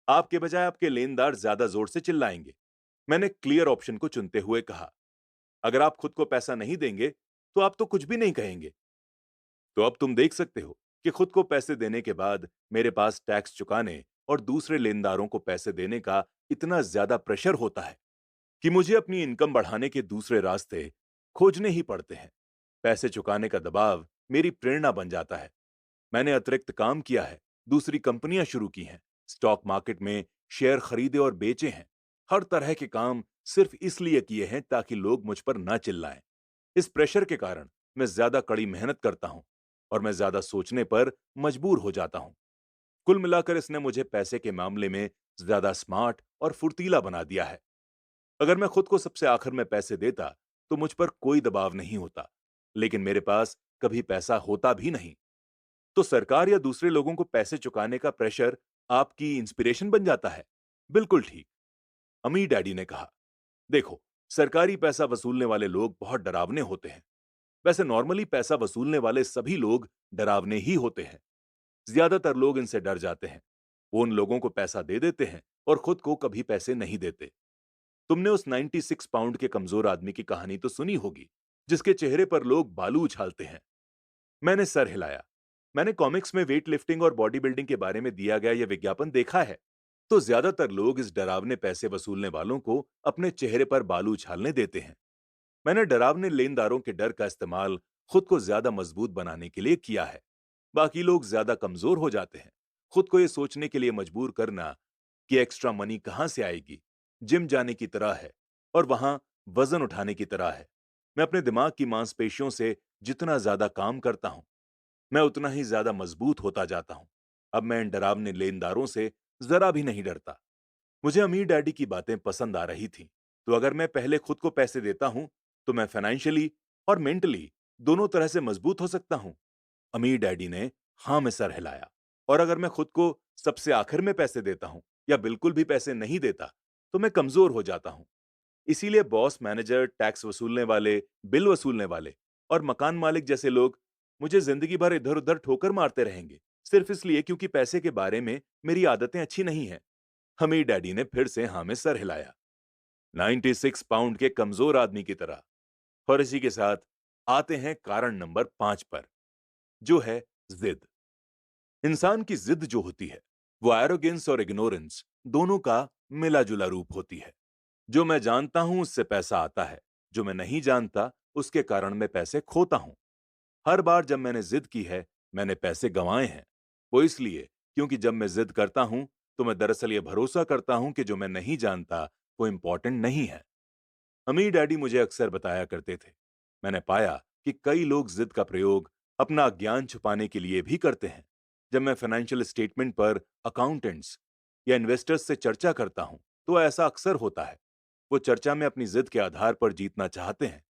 आपके बजाय आपके लेनदार ज्यादा जोर से चिल्लाएंगे। मैंने क्लियर ऑप्शन को चुनते हुए कहा, अगर आप खुद को पैसा नहीं देंगे तो आप तो कुछ भी नहीं कहेंगे। तो अब तुम देख सकते हो कि खुद को पैसे देने के बाद मेरे पास टैक्स चुकाने और दूसरे लेनदारों को पैसे देने का इतना ज्यादा प्रेशर होता है कि मुझे अपनी इनकम बढ़ाने के दूसरे रास्ते खोजने ही पड़ते हैं। पैसे चुकाने का दबाव मेरी प्रेरणा बन जाता है। मैंने अतिरिक्त काम किया है, दूसरी कंपनियां शुरू की हैं, स्टॉक मार्केट में शेयर खरीदे और बेचे हैं। हर तरह के काम सिर्फ इसलिए किए हैं ताकि लोग मुझ पर ना चिल्लाएं। इस प्रेशर के कारण मैं ज्यादा कड़ी मेहनत करता हूं और मैं ज्यादा सोचने पर मजबूर हो जाता हूं। कुल मिलाकर इसने मुझे पैसे के मामले में ज्यादा स्मार्ट और फुर्तीला बना दिया है। अगर मैं खुद को सबसे आखिर में पैसे देता तो मुझ पर कोई दबाव नहीं होता, लेकिन मेरे पास कभी पैसा होता भी नहीं। तो सरकार या दूसरे लोगों को पैसे चुकाने का प्रेशर आपकी इंस्पिरेशन बन जाता है? बिल्कुल ठीक, अमीर डैडी ने कहा। देखो, सरकारी पैसा वसूलने वाले लोग बहुत डरावने होते हैं। वैसे नॉर्मली पैसा वसूलने वाले सभी लोग डरावने ही होते हैं। ज्यादातर लोग इनसे डर जाते हैं। वो उन लोगों को पैसा दे देते हैं और खुद को कभी पैसे नहीं देते। तुमने उस 96 पाउंड के कमजोर आदमी की कहानी तो सुनी होगी, जिसके चेहरे पर लोग बालू उछालते हैं। मैंने सर हिलाया। मैंने कॉमिक्स में वेट लिफ्टिंग और बॉडी बिल्डिंग के बारे में दिया गया यह विज्ञापन देखा है। तो ज्यादातर लोग इस डरावने पैसे वसूलने वालों को अपने चेहरे पर बालू उछालने देते हैं। मैंने डरावने लेनदारों के डर का इस्तेमाल खुद को ज्यादा मजबूत बनाने के लिए किया है। बाकी लोग ज्यादा कमजोर हो जाते हैं। खुद को यह सोचने के लिए मजबूर करना कि एक्स्ट्रा मनी कहां से आएगी, जिम जाने की तरह है और वहां वजन उठाने की तरह है। मैं अपने दिमाग की मांसपेशियों से जितना ज्यादा काम करता हूं, मैं उतना ही ज्यादा मजबूत होता जाता हूं। अब मैं इन डरावने लेनदारों से जरा भी नहीं डरता। मुझे अमीर डैडी की बातें पसंद आ रही थीं। तो अगर मैं पहले खुद को पैसे देता हूं, तो मैं फाइनेंशियली और मेंटली दोनों तरह से मजबूत हो सकता हूं। अमीर डैडी ने हाँ में सर हिलाया। और अगर मैं खुद को सबसे आखिर में पैसे देता हूं या बिल्कुल भी पैसे नहीं देता, तो मैं कमजोर हो जाता हूं। इसीलिए बॉस, मैनेजर, टैक्स वसूलने वाले, बिल वसूलने वाले और मकान मालिक जैसे लोग मुझे जिंदगी भर इधर उधर ठोकर मारते रहेंगे, सिर्फ इसलिए क्योंकि पैसे के बारे में मेरी आदतें अच्छी नहीं हैं। हमीद डैडी ने फिर से हाँ में सर हिलाया, 96 पाउंड के कमजोर आदमी की तरह। और इसी के साथ आते हैं कारण नंबर 5 पर, जो है जिद। इंसान की जिद जो होती है, वो एरोगेंस और इग्नोरेंस दोनों का मिला जुला रूप होती है। जो मैं जानता हूं उससे पैसा आता है, जो मैं नहीं जानता उसके कारण मैं पैसे खोता हूं। हर बार जब मैंने जिद की है, मैंने पैसे गंवाए हैं। वो इसलिए क्योंकि जब मैं जिद करता हूं तो मैं दरअसल ये भरोसा करता हूं कि जो मैं नहीं जानता वो इंपॉर्टेंट नहीं है। अमीर डैडी मुझे अक्सर बताया करते थे, मैंने पाया कि कई लोग जिद का प्रयोग अपना ज्ञान छुपाने के लिए भी करते हैं। जब मैं फाइनेंशियल स्टेटमेंट पर अकाउंटेंट्स या इन्वेस्टर्स से चर्चा करता हूं तो ऐसा अक्सर होता है। वो चर्चा में अपनी जिद के आधार पर जीतना चाहते हैं।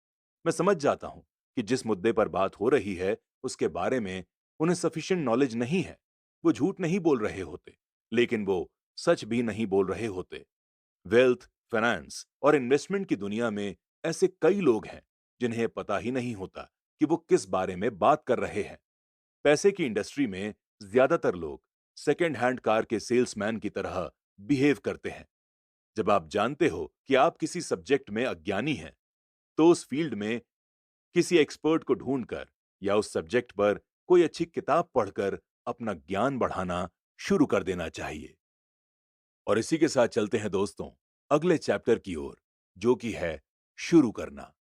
मैं समझ जाता हूं कि जिस मुद्दे पर बात हो रही है उसके बारे में उन्हें सफिशिएंट नॉलेज नहीं है। वो झूठ नहीं बोल रहे होते, लेकिन वो सच भी नहीं बोल रहे होते। वेल्थ, फाइनेंस और इन्वेस्टमेंट की दुनिया में ऐसे कई लोग हैं जिन्हें पता ही नहीं होता कि वो किस बारे में बात कर रहे हैं। पैसे की इंडस्ट्री में ज्यादातर लोग सेकेंड हैंड कार के सेल्समैन की तरह बिहेव करते हैं। जब आप जानते हो कि आप किसी सब्जेक्ट में अज्ञानी हैं, तो उस फील्ड में किसी एक्सपर्ट को ढूंढकर या उस सब्जेक्ट पर कोई अच्छी किताब पढ़कर अपना ज्ञान बढ़ाना शुरू कर देना चाहिए। और इसी के साथ चलते हैं दोस्तों अगले चैप्टर की ओर, जो कि है शुरू करना।